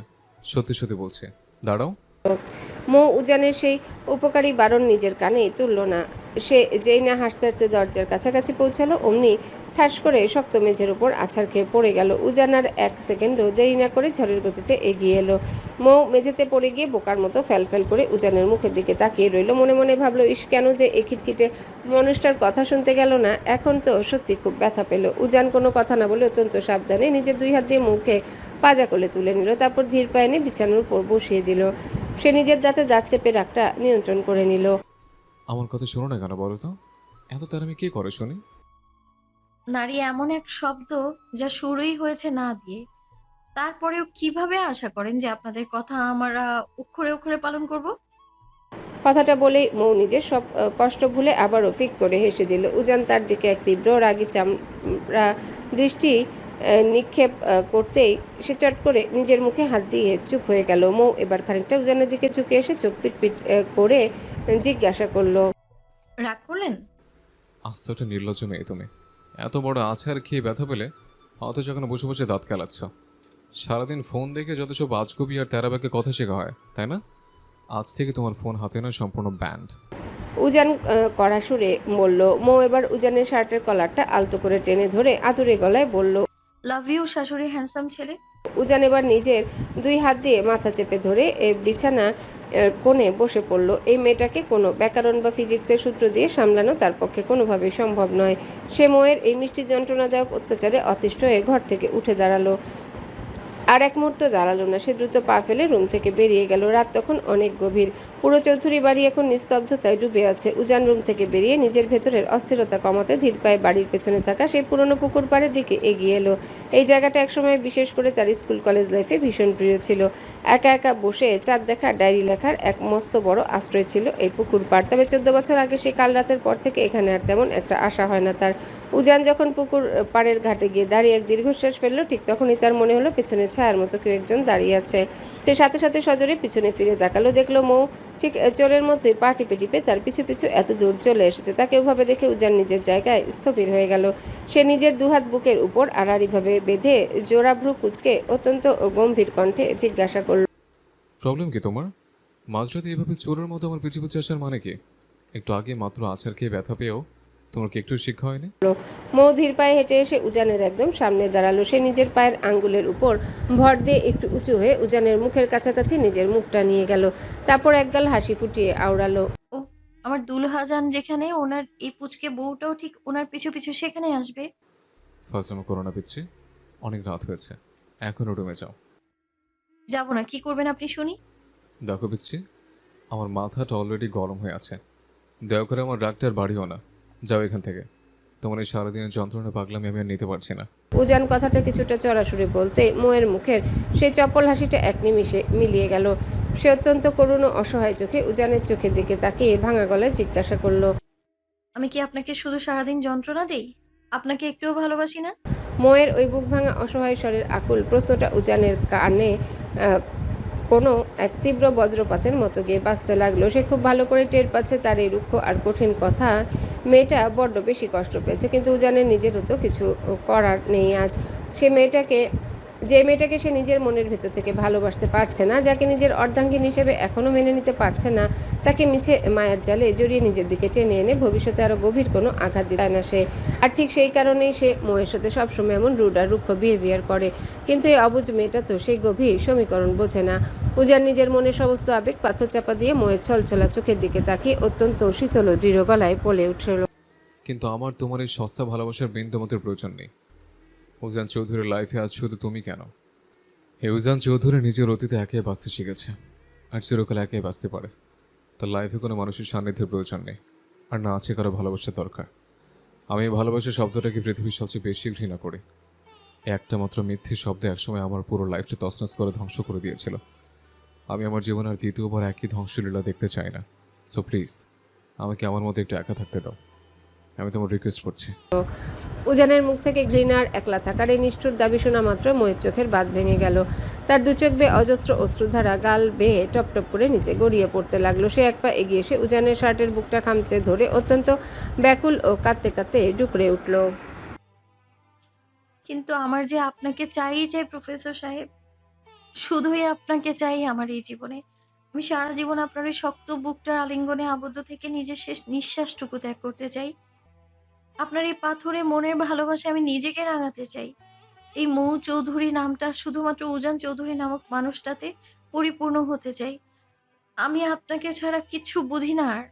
সত্যি সত্যি বলছি, দাঁড়াও।
মৌ উজানের সেই উপকারী বারণ নিজের কানে তুলল না। সে যেই না হাসতে হাসতে দরজার কাছাকাছি পৌঁছালো, অমনি ঠাস করে শক্ত মেঝের উপর আছাড় খেয়ে পড়ে গেল। উজান আর এক সেকেন্ডও দেরি না করে ঝড়ের গতিতে এগিয়ে এলো। মৌ মেঝেতে পড়ে গিয়ে বোকার মতো ফ্যাল করে উজানের মুখের দিকে তাকিয়ে রইল। মনে মনে ভাবলো, ইস কেন যে এই খিটখিটে মানুষটার কথা শুনতে গেল না, এখন তো সত্যি খুব ব্যথা পেল। উজান কোনো কথা না বলে অত্যন্ত সাবধানে নিজের দুই হাত দিয়ে মুখে পাজা কোলে তুলে নিল, তারপর ধীর পায়ে এনে বিছানার উপর বসিয়ে দিল। সে নিজের দাঁতে দাঁত চেপে রাগটা নিয়ন্ত্রণ করে নিল।
আমার কথা শোনো না কেন বলো তো? এত তার আমি কি করে শুনি?
নারী এমন এক শব্দ যা শুরুই হয়েছে না দিয়ে, তারপরেও কিভাবে আশা করেন যে আপনাদের কথা আমরা অক্ষরে অক্ষরে পালন করব?
কথাটা বলেই মৌ নিজের সব কষ্ট ভুলে আবারও ফিক করে হেসে দিল। উজান তার দিকে এক তীব্র রাগী চামড়া দৃষ্টি নিক্ষেপ করতেই সে চট করে নিজের মুখে হাত দিয়ে চুপ হয়ে গেল। মৌ এবার খানিকটা উজানের দিকে ঝুঁকে এসে চোখ পিট করে জিজ্ঞাসা করলো,
রাগ করলেন?
আস্ত একটা নির্লজ্জ মেয়ে তুমি। এত বড় আছাড় খেয়ে ব্যথা পেলে অথচ এখন বসে বসে দাঁত খেলাচ্ছ। সারাদিন ফোন দেখে যত সব আজগুবি আর তেরাবাকে কথা শেখা হয়, তাই না? আজ থেকে তোমার ফোন হাতে নয়, সম্পূর্ণ ব্যান্ড।
উজান কড়া সুরে বলল। মৌ এবার উজানের শার্টের কলারটা আলতো করে টেনে ধরে আতুরে গলায় বলল,
লাভ ইউ শাশুড়ি হ্যান্ডসাম ছেলে।
উজান এবার নিজের দুই হাত দিয়ে মাথা চেপে ধরে বিছানার কোণে বসে পড়ল। এই মেয়েটাকে কোনো ব্যাকরণ বা ফিজিক্সের সূত্র দিয়ে সামলানো তার পক্ষে কোনোভাবেই সম্ভব নয়। সে মৌয়ের এই মিষ্টি যন্ত্রণাদায়ক অত্যাচারে অতিষ্ঠ হয়ে ঘর থেকে উঠে দাঁড়ালো। আর এক মুহূর্ত দাঁড়ালো না, সে দ্রুত পা ফেলে রুম থেকে বেরিয়ে গেল। রাত তখন অনেক গভীর। পুরো চৌধুরী বাড়ি এখন নিস্তব্ধতায় ডুবে আছে। উজান রুম থেকে বেরিয়ে নিজের ভেতরের অস্থিরতা কমাতে ধীর পায়ে বাড়ির পেছনে থাকা সেই পুরনো পুকুর পাড়ের দিকে এগিয়ে এলো। এই জায়গাটা একসময় বিশেষ করে তার স্কুল কলেজ লাইফে ভীষণ প্রিয় ছিল। একা একা বসে চাঁদ দেখা, ডায়েরি লেখার এক মস্ত বড় আশ্রয় ছিল এই পুকুর পাড়। তবে 14 বছর আগে সেই কাল রাতের পর থেকে এখানে আর তেমন একটা আশা হয় না তার। উজান যখন পুকুর পাড়ের ঘাটে গিয়ে দাঁড়িয়ে এক দীর্ঘশ্বাস ফেললো, ঠিক তখনই তার মনে হলো পেছনে ছায়ার মতো কেউ একজন দাঁড়িয়ে আছে। সে সাথে সাথে সজোরে পিছনে ফিরে তাকালো, দেখলো মৌ ঠিক চোরের মতোই পা টিপে টিপে তার পিছু পিছু এত দূর চলে এসেছে। তাকে ওভাবে দেখে উজান নিজের জায়গায় স্থবির হয়ে গেল। সে নিজের দুহাত বুকের উপর আড়াআড়িভাবে বেঁধে জোড়া ভ্রু কুঁচকে অত্যন্ত গম্ভীর কণ্ঠে জিজ্ঞাসা করল,
প্রবলেম কি তোমার? মাঝরাতে এভাবে চোরের মতো আমার পিছু পিছু আসার মানে কি? একটু আগে মাত্র আছাড় খেয়ে ব্যথা পেয়েও তোমার কি একটু শিক্ষা হয়নি?
মৌ ধীর পায়ে হেঁটে এসে উজানের একদম সামনে দাঁড়ালো। সে নিজের পায়ের আঙ্গুলের উপর ভর দিয়ে একটু উঁচু হয়ে উজানের মুখের কাছাকাছি নিজের মুখটা নিয়ে গেল। তারপর একগাল হাসি ফুটিয়ে আওড়ালো,
ও আমার দুলহা যান যেখানে, ওনার এই পুচকে বউটাও ঠিক ওনার পিছু পিছু সেখানে আসবে।
ফাজলামো করো না পিচ্ছি, অনেক রাত হয়েছে, এখনো রুমে যাও।
যাব না, কি করবেন আপনি শুনি?
দেখো পিচ্ছি, আমার মাথাটা অলরেডি গরম হয়ে আছে। দয়া করে আমার রাগটার বাড়িও না, যাও এখান থেকে। তোমার এই সারাদিনের যন্ত্রণা পাগলামি আমি আর নিতে পারছি না।
উজান কথাটা কিছুটা চড়াসুরে বলতে মৌয়ের মুখের সেই চপল হাসিটা এক নিমিষে মিলিয়ে গেল। সে অত্যন্ত করুণ ও অসহায় চোখে উজানের চোখের দিকে তাকিয়ে ভাঙা গলায় জিজ্ঞাসা করলো,
আমি কি আপনাকে শুধু সারাদিন যন্ত্রণা দেই? আপনাকে একটুও ভালোবাসি না?
মৌয়ের ওই বুক ভাঙা অসহায় স্বরের আকুল প্রশ্নটা উজানের কানে কোনো এক তীব্র বজ্রপাতের মতো গিয়ে বাঁচতে লাগলো। সে খুব ভালো করে টের পাচ্ছে তার এই রুক্ষ আর কঠিন কথা মেয়েটা বড্ড বেশি কষ্ট পেয়েছে, কিন্তু উজানের নিজেরও তো কিছু করার নেই আজ। যে মেয়েটাকে সে নিজের মনের ভেতর থেকে ভালোবাসতে পারছে না, যাকে নিজের অর্ধাঙ্গিনী হিসেবে এখনো মেনে নিতে পারছে না, তাকে মিছে মায়ার জালে জড়িয়ে নিজের দিকে টেনে এনে ভবিষ্যতে আরো গভীর কোনো আঘাত দিতে না সে। আর ঠিক সেই কারণেই সে মৌয়ের সাথে সবসময় এমন রুড আর রুক্ষ বিহেভিয়ার করে। কিন্তু এই অবুঝ মেয়েটা তো সেই গভীর সমীকরণ বোঝে না। উজান নিজের মনের সমস্ত আবেগ পাথর চাপা দিয়ে মৌয়ের ছলছলা চোখের দিকে তাকিয়ে অত্যন্ত শীতল ও দৃঢ় গলায় বলে উঠল,
কিন্তু আমার তোমার এই সস্তা ভালোবাসার বিন্দুমাত্র প্রয়োজন নেই। উজান চৌধুরীর লাইফে আজ শুধু তুমি কেন? এই উজান চৌধুরী নিজের অতীতে একে বাঁচতে শিখেছে, আর চিরকাল একে বাঁচতে পারে। তার লাইফে কোনো মানুষের সান্নিধ্যের প্রয়োজন নেই, আর না আছে কারো ভালোবাসার দরকার। আমি এই ভালোবাসা শব্দটাকে পৃথিবীর সবচেয়ে বেশি ঘৃণা করি। একটা মাত্র মিথ্যে শব্দ একসময় আমার পুরো লাইফটা তছনছ করে ধ্বংস করে দিয়েছিল। আমি আমার জীবনে আর দ্বিতীয়বার একই ধ্বংসলীলা দেখতে চাই না। সো প্লিজ আমাকে আমার মতো একটু একা থাকতে দাও, আমি তোমার রিকোয়েস্ট করছি।
উজানের মুখ থেকে ঘৃণার একলা থাকার এই নিষ্ঠুর দাবি শোনা মাত্র ময়ের চোখের বাঁধ ভেঙে গেল। তার দু চোখ বেয়ে অজস্র অশ্রুধারা গাল বেয়ে টপ টপ করে নিচে গড়িয়ে পড়তে লাগলো। সে এক পা এগিয়ে এসে উজানের শার্টের বুকটা খামচে ধরে অত্যন্ত ব্যাকুল ও কাঁদতে কাঁদতে ডুকরে উঠল।
কিন্তু আমার যে আপনাকে চাই প্রফেসর সাহেব, শুধুই আপনাকে চাই আমার এই জীবনে। আমি সারা জীবন আপনার ওই শক্ত বুকটার আলিঙ্গনে আবদ্ধ থেকে নিজের শেষ নিঃশ্বাসটুকু ত্যাগ করতে চাই। আপনার এই পাথরে মনের ভালোবাসায় আমি নিজেকে রাঙাতে চাই। এই মৌ চৌধুরী নামটা শুধুমাত্র উজান চৌধুরী নামক মানুষটাতে পরিপূর্ণ হতে চাই। আমি আপনাকে ছাড়া কিচ্ছু বুঝি না আর।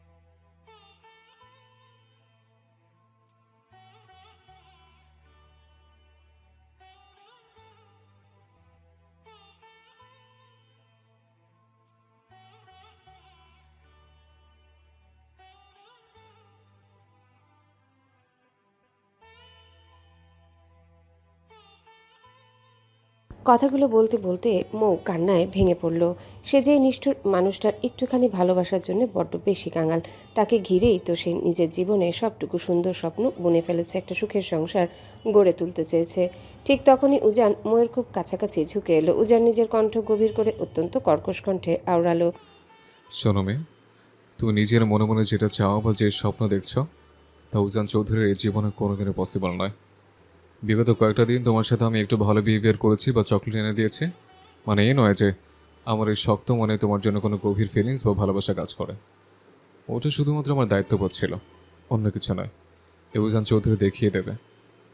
কথাগুলো বলতে বলতে মৌ কান্নায় ভেঙে পড়ল। সে যে নিষ্ঠুর মানুষটার একটুখানি ভালোবাসার জন্য বড্ড বেশি কাঙাল। তাকে ঘিরেই তো সে নিজের জীবনে সবটুকু সুন্দর স্বপ্ন বুনে ফেলেছে, একটা সুখের সংসার গড়ে তুলতে চেয়েছে। ঠিক তখনই উজান মৌয়ের খুব কাছাকাছি ঝুঁকে এলো। উজান নিজের কণ্ঠ গভীর করে অত্যন্ত কর্কশ কণ্ঠে আওড়ালো,
শোনো মেয়ে, তুমি নিজের মনে মনে যেটা চাও বা যে স্বপ্ন দেখছো তা উজান চৌধুরীর এই জীবনে কোনোদিনই পসিবল নয়। বিগত কয়েকটা দিন তোমার সাথে আমি একটু ভালো বিহেভিয়ার করেছি বা চকলেট এনে দিয়েছি, মানে এই নয় যে আমার এই শক্ত মনে তোমার জন্য কোনো গভীর ফিলিংস বা ভালোবাসা কাজ করে। ওটা শুধুমাত্র আমার দায়িত্ববোধ ছিল, অন্য কিছু নয়। এ উজান চৌধুরী দেখিয়ে দেবে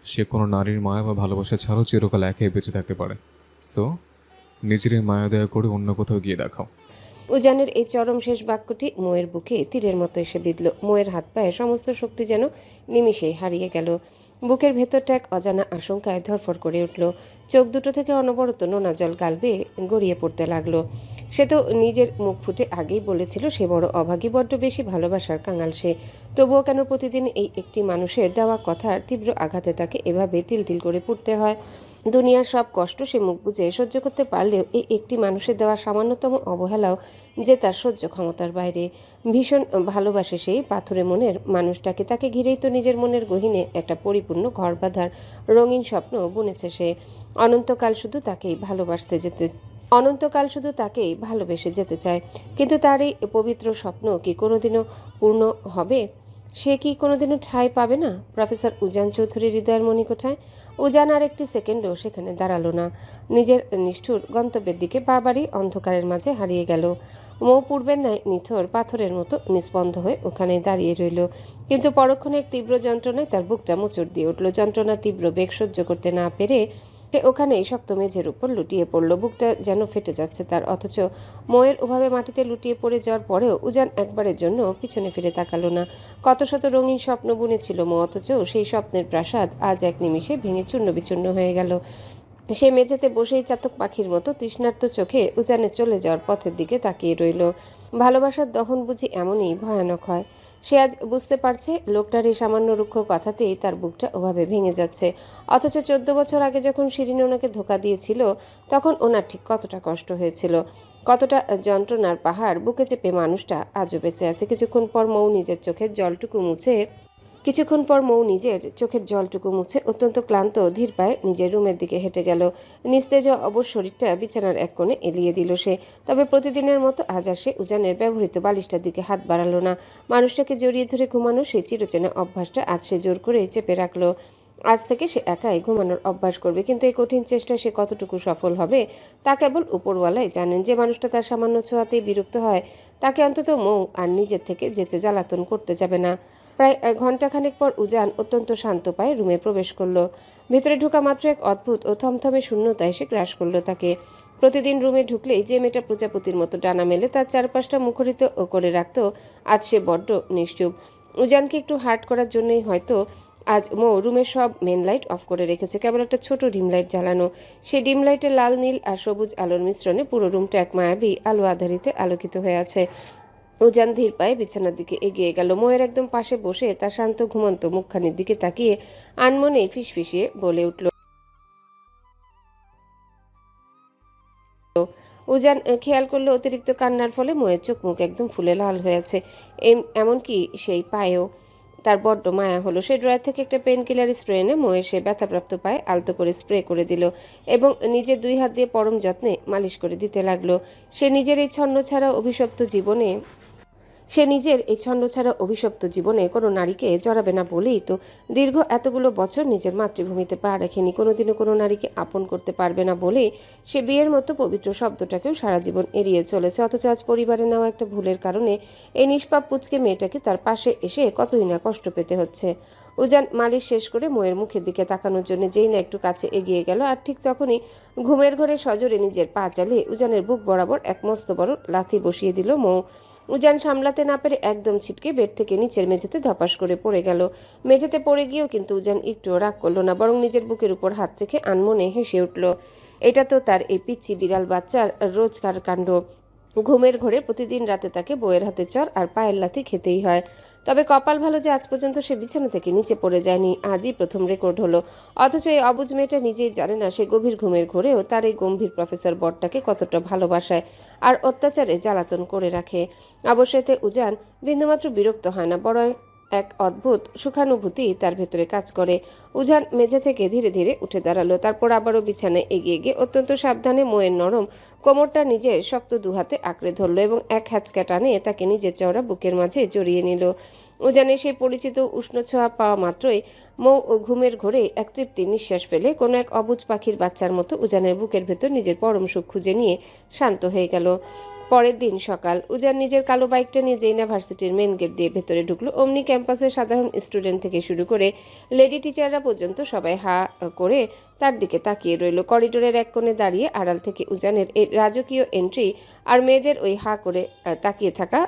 সে কোনো নারীর মায়া বা ভালোবাসা ছাড়াও চিরকাল একাই বেঁচে থাকতে পারে। সো নিজেরই মায়া দয়া করে অন্য কোথাও গিয়ে দেখাও।
উজানের এই চরম শেষ বাক্যটি মৌয়ের বুকে তীরের মতো এসে বিঁধল। মৌয়ের হাত পায়ে সমস্ত শক্তি যেন নিমিষেই হারিয়ে গেল। বুকের ভেতরটা এক অজানা আশঙ্কায় ধরফর করে উঠল। চোখ দুটো থেকে অনবরত নোনা জল গাল বেয়ে গড়িয়ে পড়তে লাগলো। সে তো নিজের মুখ ফুটে আগেই বলেছিল সে বড় অভাগী, বড্ড বেশি ভালোবাসার কাঙাল সে। তবুও কেন প্রতিদিন এই একটি মানুষের দেওয়া কথার তীব্র আঘাতে তাকে এভাবে তিল তিল করে পড়তে হয়? দুনিয়ার সব কষ্ট সে মুখ বুজে সহ্য করতে পারলেও এই একটি মানুষের দেওয়া সামান্যতম অবহেলাও যে তার সহ্য ক্ষমতার বাইরে। ভীষণ ভালোবাসে সেই পাথুরে মনের মানুষটাকে। তাকে ঘিরেই তো নিজের মনের গহীনে একটা পরিপূর্ণ ঘর বাঁধার রঙিন স্বপ্ন বুনেছে সে। অনন্তকাল শুধু তাকেই ভালোবেসে যেতে চায়। কিন্তু তার এই পবিত্র স্বপ্ন কি কোনোদিনও পূর্ণ হবে? সে কি কোনোদিনও ঠাঁই পাবে না প্রফেসর উজান চৌধুরীর হৃদয়ের মণিকোঠায়? উজান আর একটি সেকেন্ডও সেখানে দাঁড়ালো না। নিজের নিষ্ঠুর গন্তব্যের দিকে বাবারই অন্ধকারের মাঝে হারিয়ে গেল। মৌ পূর্বের ন্যায় নিথর পাথরের মতো নিস্পন্দ হয়ে ওখানে দাঁড়িয়ে রইল। কিন্তু পরক্ষণে এক তীব্র যন্ত্রণায় তার বুকটা মোচড় দিয়ে উঠল। যন্ত্রণা তীব্র বেগ সহ্য করতে না পেরে সে ওখানেই শক্ত মেঝের উপর লুটিয়ে পড়ল। বুকটা যেন ফেটে যাচ্ছে তার। অথচ ময়ের ওভাবে মাটিতে লুটিয়ে পড়ে যাওয়ার পরেও উজান একবারের জন্য পিছনে ফিরে তাকালো না। কত শত রঙিন স্বপ্ন বুনেছিল মো, অথচ সেই স্বপ্নের প্রাসাদ আজ এক নিমিষে ভেঙে চূর্ণ বিচূর্ণ হয়ে গেল। সে মেঝেতে বসেই চাতক পাখির মতো তৃষ্ণার্ত চোখে উজানে চলে যাওয়ার পথের দিকে তাকিয়ে রইল। ভালোবাসার দহন বুঝি এমনই ভয়ানক হয়। সে আজ বুঝতে পারছে লোকটার এই সামান্য রুক্ষ কথাতেই তার বুকটা ওভাবে ভেঙে যাচ্ছে। অথচ 14 বছর আগে যখন শিরিন ওনাকে ধোকা দিয়েছিল তখন ওনার ঠিক কতটা কষ্ট হয়েছিল, কতটা যন্ত্রণার পাহাড় বুকে চেপে মানুষটা আজও বেঁচে আছে। কিছুক্ষণ পর মৌ নিজের চোখের জলটুকু মুছে অত্যন্ত ক্লান্ত ধীর পায়ে নিজের রুমের দিকে হেঁটে গেল। নিস্তেজ অবশ শরীরটা বিছানার এক কোণে এলিয়ে দিল সে। তবে প্রতিদিনের মতো আজ আর সে উজানের ব্যবহৃত বালিশটার দিকে হাত বাড়ালো না। মানুষটাকে জড়িয়ে ধরে ঘুমানো সেই চিরচেনা অভ্যাসটা আজ সে জোর করে চেপে রাখলো। আজ থেকে সে একাই ঘুমানোর অভ্যাস করবে। কিন্তু এই কঠিন চেষ্টায় সে কতটুকু সফল হবে তা কেবল উপরওয়ালাই জানেন। যে মানুষটা তার সামান্য ছোঁয়াতেই বিরক্ত হয় তাকে অন্তত মৌ আর নিজের থেকে যেচে জ্বালাতন করতে যাবে না। প্রায় ঘণ্টাখানেক পর উজান অত্যন্ত শান্ত পায়ে রুমে প্রবেশ করলো। ভেতরে ঢোকা মাত্র এক অদ্ভুত ও থমথমে শূন্যতা এসে গ্রাস করলো তাকে। প্রতিদিন রুমে ঢুকলেই যে মেয়েটা প্রজাপতির মতো ডানা মেলে তার চারপাশটা মুখরিত করে রাখত, আজ সে বড্ড নিশ্চুপ। উজানকে একটু হার্ট করার জন্যই হয়তো আজ মৌ রুমের সব মেন লাইট অফ করে রেখেছে, কেবল একটা ছোট ডিম লাইট জ্বালানো। সেই ডিম লাইটের লাল, নীল আর সবুজ আলোর মিশ্রণে পুরো রুমটা এক মায়াবী আলো আধারিতে আলোকিত হয়ে আছে। উজান ধীর পায়ে বিছানার দিকে এগিয়ে গেল। মৌয়ের একদম পাশে বসে তার শান্ত ঘুমন্ত মুখখানির দিকে তাকিয়ে আনমনে ফিসফিসিয়ে বলে উঠল। উজান খেয়াল করলো অতিরিক্ত কান্নার ফলে মৌয়ের চোখ মুখ একদম ফুলে লাল হয়ে আছে, এমনকি সেই পায়েও। তার বড্ড মায়া হলো। সে ড্রয়ার থেকে একটা পেন কিলার স্প্রে এনে মৌয়ের সে ব্যথাপ্রাপ্ত পায়ে আলতো করে স্প্রে করে দিল এবং নিজের 2 হাত দিয়ে পরম যত্নে মালিশ করে দিতে লাগলো। সে নিজের এই ছন্ন ছাড়া অভিশপ্ত জীবনে কোনো নারীকে জড়াবে না বলেই তো দীর্ঘ এতগুলো বছর নিজের মাতৃভূমিতে পা রাখেনি। কোনোদিনও কোনো নারীকে আপন করতে পারবে না বলেই সে বিয়ের মতো পবিত্র শব্দটাকেও সারা জীবন এড়িয়ে চলেছে। অথচ আজ পরিবারে নেওয়া একটা ভুলের কারণে এই নিষ্পাপ পুচকে মেয়েটাকে তার পাশে এসে কতই না কষ্ট পেতে হচ্ছে। উজান মালিশ শেষ করে মৌয়ের মুখের দিকে তাকানোর জন্য যেই না একটু কাছে এগিয়ে গেল, আর ঠিক তখনই ঘুমের ঘরে সজোরে নিজের পা চালিয়ে উজানের বুক বরাবর এক মস্ত বড় লাথি বসিয়ে দিল মৌ। উজান সামলাতে না পেরে একদম ছিটকে বেড থেকে নিচের মেঝেতে ধপাস করে পড়ে গেল। মেঝেতে পড়ে গিয়েও কিন্তু উজান একটুও রাগ করলো না, বরং নিজের বুকের উপর হাত রেখে আনমনে হেসে উঠল। এটা তো তার এই পিচ্চি বিড়াল বাচ্চার রোজকার কাণ্ড। ঘুমের ঘরে প্রতিদিন রাতে তাকে বউয়ের হাতে চর আর পায়ের লাথি খেতেই হয়। তবে কপাল ভালো যে আজ পর্যন্ত সে বিছানা থেকে নিচে পড়ে যায়নি, আজই প্রথম রেকর্ড হলো। অথচ এই অবুঝ মেয়েটা নিজেই জানে না সে গভীর ঘুমের ঘরেও তার এই গম্ভীর প্রফেসর বরটাকে কতটা ভালোবাসায় আর অত্যাচারে জ্বালাতন করে রাখে। অবশ্য এতে উজান বিন্দুমাত্র বিরক্ত হয় না, বরং এক অদ্ভুত সুখানুভূতি তার ভেতরে কাজ করে। উজান মেঝে থেকে ধীরে ধীরে উঠে দাঁড়ালো, তারপর আবারও বিছানায় এগিয়ে গিয়ে অত্যন্ত সাবধানে মৌয়ের নরম কোমরটা নিজের শক্ত দুহাতে আঁকড়ে ধরলো এবং এক হ্যাচকা টানে তাকে নিজের চওড়া বুকের মাঝে জড়িয়ে নিল। উজানের সেই পরিচিত উষ্ণ ছোঁয়া পাওয়া মাত্রই মৌ ও ঘুমের ঘোরে এক তৃপ্তির নিঃশ্বাস ফেলে কোনো এক অবুঝ পাখির বাচ্চার মতো উজানের বুকের ভেতর নিজের পরম সুখ খুঁজে নিয়ে শান্ত হয়ে গেল। পরের দিন সকাল, উজান নিজের কালো বাইকটা নিয়ে জেইনা ভার্সিটির মেন গেট দিয়ে ভেতরে ঢুকলো। অমনি ক্যাম্পাসের সাধারণ স্টুডেন্ট থেকে শুরু করে লেডি টিচাররা পর্যন্ত সবাই হা করে তার দিকে তাকিয়ে রইল। করিডোরের এক কোণে দাঁড়িয়ে আড়াল থেকে উজানের এই রাজকীয় এন্ট্রি আর মেয়েদের ওই হা করে তাকিয়ে থাকা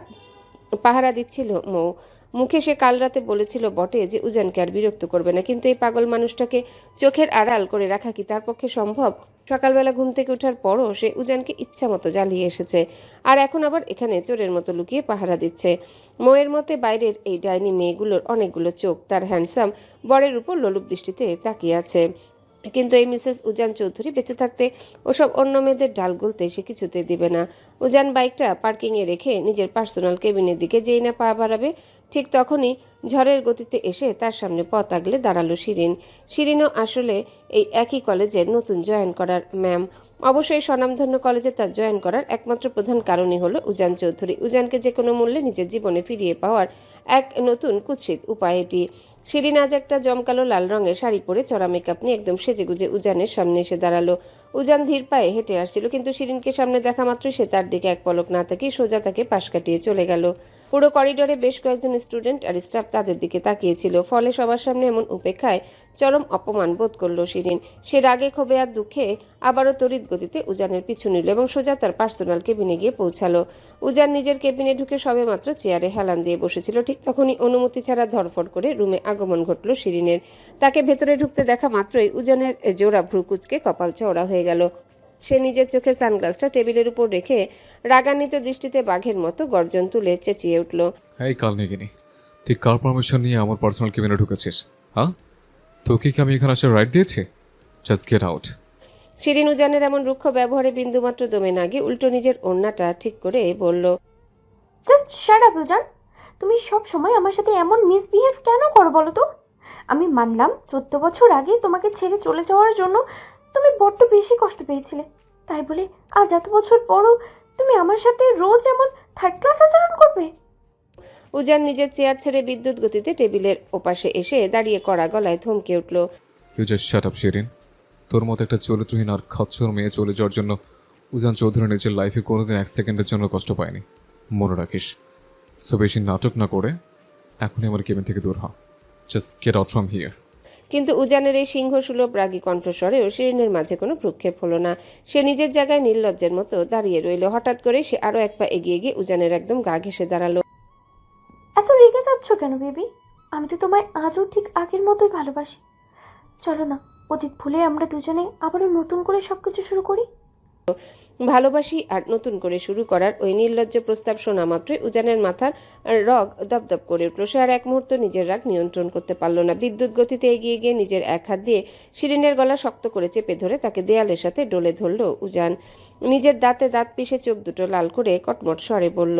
পাহারা দিচ্ছিল মৌ। মুখে সে কাল রাতে বলেছিল বটে যে উজানকে আর বিরক্ত করবে না, কিন্তু এই পাগল মানুষটাকে চোখের আড়াল করে রাখা কি তার পক্ষে সম্ভব? সকালবেলা ঘুম থেকে ওঠার পরও সে উজানকে ইচ্ছা মতো জ্বালিয়ে এসেছে, আর এখন আবার এখানে চোরের মতো লুকিয়ে পাহারা দিচ্ছে। মৌয়ের মতে বাইরের এই ডাইনি মেয়েগুলোর অনেকগুলো চোখ তার হ্যান্ডসাম বরের উপর লোলুপ দৃষ্টিতে তাকিয়ে আছে, কিন্তু এই মিসেস উজান চৌধুরী বেঁচে থাকতে ওসব অন্য মেয়েদের ডাল গলতে সে কিছুতে দিবে না। উজান বাইকটা পার্কিংয়ে রেখে নিজের পার্সোনাল কেবিনের দিকে যেই না পা বাড়াবে, ঠিক তখনই ঝড়ের গতিতে এসে তার সামনে পথ আগলে দাঁড়ালো শিরিন। শিরিনও আসলে এই একই কলেজের নতুন জয়েন করার ম্যাম। অবশ্যই স্বনামধন্য কলেজে তার জয়েন করার একমাত্র প্রধান কারণই হলো উজান চৌধুরী। উজানকে যে কোনো মূল্যে নিজের জীবনে ফিরিয়ে পাওয়ার এক নতুন কুৎসিত উপায় এটি। শিরিন আজ একটা জমকালো লাল রঙের শাড়ি পরে চড়া মেকআপ নিয়ে একদম সেজেগুজে উজানের সামনে এসে দাঁড়ালো। উজান ধীর পায়ে হেঁটে আসছিল, কিন্তু শিরিনকে সামনে দেখা মাত্রই সে তার দিকে এক পলক না তাকিয়ে সোজা তাকে পাশ কাটিয়ে চলে গেল। পুরো করিডোরে বেশ কয়েকজন স্টুডেন্ট আর স্টাফ তাদের দিকে তাকিয়েছিল, ফলে সবার সামনে এমন উপেক্ষায় চরম অপমান বোধ করলো শিরিন। সে রাগে ক্ষোভে আর দুঃখে আবারও তড়িৎ গতিতে উজানের পিছু নিল এবং সোজা তার পার্সোনাল কেবিনে গিয়ে পৌঁছালো। উজান নিজের কেবিনে ঢুকে সবেমাত্র চেয়ারে হেলান দিয়ে বসেছিল, ঠিক তখনই অনুমতি ছাড়া ধরফড় করে রুমে আগমন ঘটল শিরিনের। তাকে ভেতরে ঢুকতে দেখা মাত্রই উজানের জোড়া ভ্রু কুঁচকে কপাল চওড়া হয়ে গেল। সে নিজের চোখে সানগ্লাসটা টেবিলের উপর রেখে রাগান্বিত দৃষ্টিতে বাঘের মতো গর্জন তুলে চেঁচিয়ে উঠল।
এই কাল নেগিনি, তুই কার পারমিশন নিয়ে আমার পার্সোনাল কেবিনে ঢুকেছিস? হ্যাঁ, তোকে কি আমি এখানে আসার রাইট দিয়েছি? Just get out.
শিরিন উজানের এমন রুক্ষ ব্যবহারে বিন্দুমাত্র দমে না গিয়ে উল্টো নিজের ওড়নাটা ঠিক করে বলল,
জাস্ট শাট আপ উজান। তুমি সব সময় আমার সাথে এমন মিসবিহেভ কেন করো বলো তো? আমি মানলাম 14 বছর আগে তোমাকে ছেড়ে চলে যাওয়ার জন্য তুমি বড্ড বেশি কষ্ট পেয়েছিলে, তাই বলে আজ এত বছর পরও তুমি আমার সাথে রোজ এমন থার্ড ক্লাস আচরণ করবে?
উজান নিজের চেয়ার ছেড়ে বিদ্যুৎ গতিতে টেবিলের ওপাশে এসে দাঁড়িয়ে কড়া গলায় থমকে উঠল।
You just shut up Shirin. তোর মতো একটা চরিত্রহীন আর খচ্চর মেয়ে চলে যাওয়ার জন্য উজান চৌধুরী নিজের লাইফে কোনোদিন 1 সেকেন্ডের জন্য কষ্ট পায়নি, মনে রাখিস। সো বেশি নাটক না করে এখনই আমার কেবিন থেকে দূর হ। Just get out from here.
কিন্তু উজানের এই সিংহসুলভ রাগী কণ্ঠস্বরেও শিরিনের মাঝে কোনো ভ্রুক্ষেপ হলো না। সে নিজের জায়গায় নির্লজ্জের মতো দাঁড়িয়ে রইল। হঠাৎ করে সে আরো এক পা এগিয়ে গিয়ে উজানের একদম গা ঘেঁষে দাঁড়ালো।
এত রেগে যাচ্ছ কেন বেবি? আমি তো তোমায় আজও ঠিক আগের মতোই ভালোবাসি। চলো না, অতীত ভুলে আমরা দুজনে আবারও নতুন করে সবকিছু শুরু করি।
ভালোবাসি আর নতুন করে শুরু করার ওই নির্লজ্জ প্রস্তাব শোনা মাত্রই উজানের মাথার রগ দপদপ করে উঠল। সে আর এক মুহূর্ত নিজের রাগ নিয়ন্ত্রণ করতে পারল না। বিদ্যুৎ গতিতে এগিয়ে গিয়ে নিজের এক হাত দিয়ে শিরিনের গলা শক্ত করে চেপে ধরে তাকে দেয়ালের সাথে ডলে ধরল উজান। নিজের দাঁতে দাঁত পিষে চোখ দুটো লাল করে কটমট স্বরে বলল,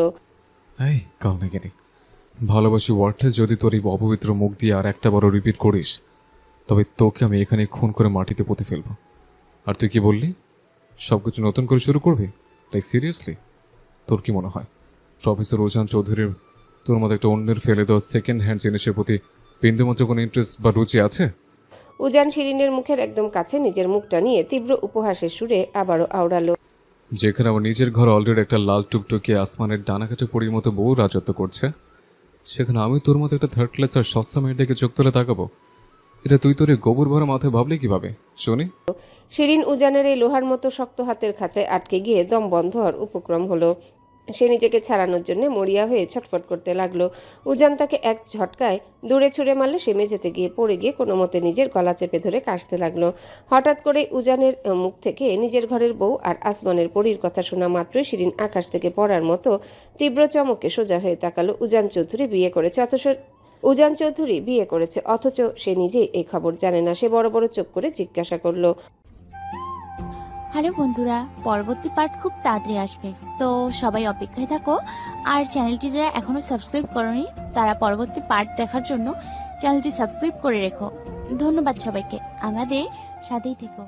এই কাল না গেনি ভালোবাসি ওয়ার্ডটা যদি তোর এই অপবিত্র মুখ দিয়ে আর একটা বড় রিপিট করিস, তবে তোকে আমি এখানে খুন করে মাটিতে পুঁতে ফেলবো। আর তুই কি বললি, সবকিছু নতুন করে শুরু করবি? Like seriously? তোর কি মনে হয় প্রফেসর উজান চৌধুরীর তোর মতো একটা অন্যের ফেলে দেওয়া সেকেন্ড হ্যান্ড জিনিসের প্রতি বিন্দুমাত্র কোনো ইন্টারেস্ট বা রুচি আছে?
উজান শিরিনের মুখের একদম কাছে নিজের মুখটা নিয়ে তীব্র উপহাসের সুরে আবারও আওড়ালো,
যেখানে আমার নিজের ঘর অলরেডি একটা লাল টুকটুকে আসমানের ডানাকাটা পরির মতো বউ রাজত্ব করছে, সেখানে আমি তোর মতো একটা থার্ড ক্লাস আর সস্তা মেয়ের দিকে চোখ তুলে তাকাবো? এটা তুই তোর এই গোবর ভরা মাথায় ভাবলে কিভাবে শুনি?
শিরিন উজানের এই লোহার মতো শক্ত হাতের খাঁচায় আটকে গিয়ে দম বন্ধ হওয়ার উপক্রম হলো। সে নিজেকে ছাড়ানোর জন্য মরিয়া হয়ে ছটফট করতে লাগলো। উজান তাকে এক ঝটকায় দূরে ছুঁড়ে মারলে সে মেঝেতে গিয়ে পড়ে গিয়ে কোনো মতে নিজের গলা চেপে ধরে কাশতে লাগলো। হঠাৎ করে উজানের মুখ থেকে নিজের ঘরের বউ আর আসমানের পরীর কথা শোনা মাত্রই শিরিন আকাশ থেকে পড়ার মতো তীব্র চমকে সোজা হয়ে তাকালো। উজান চৌধুরী বিয়ে করেছে অথচ সে নিজেই এই খবর জানে না। সে বড় বড় চোখ করে জিজ্ঞাসা করলো,
হ্যালো বন্ধুরা, পরবর্তী পার্ট খুব তাড়াতাড়ি আসবে, তো সবাই অপেক্ষায় থাকো। আর চ্যানেলটি যারা এখনো সাবস্ক্রাইব করোনি তারা পরবর্তী পার্ট দেখার জন্য চ্যানেলটি সাবস্ক্রাইব করে রেখো। ধন্যবাদ সবাইকে, আমাদের সাথেই থেকো।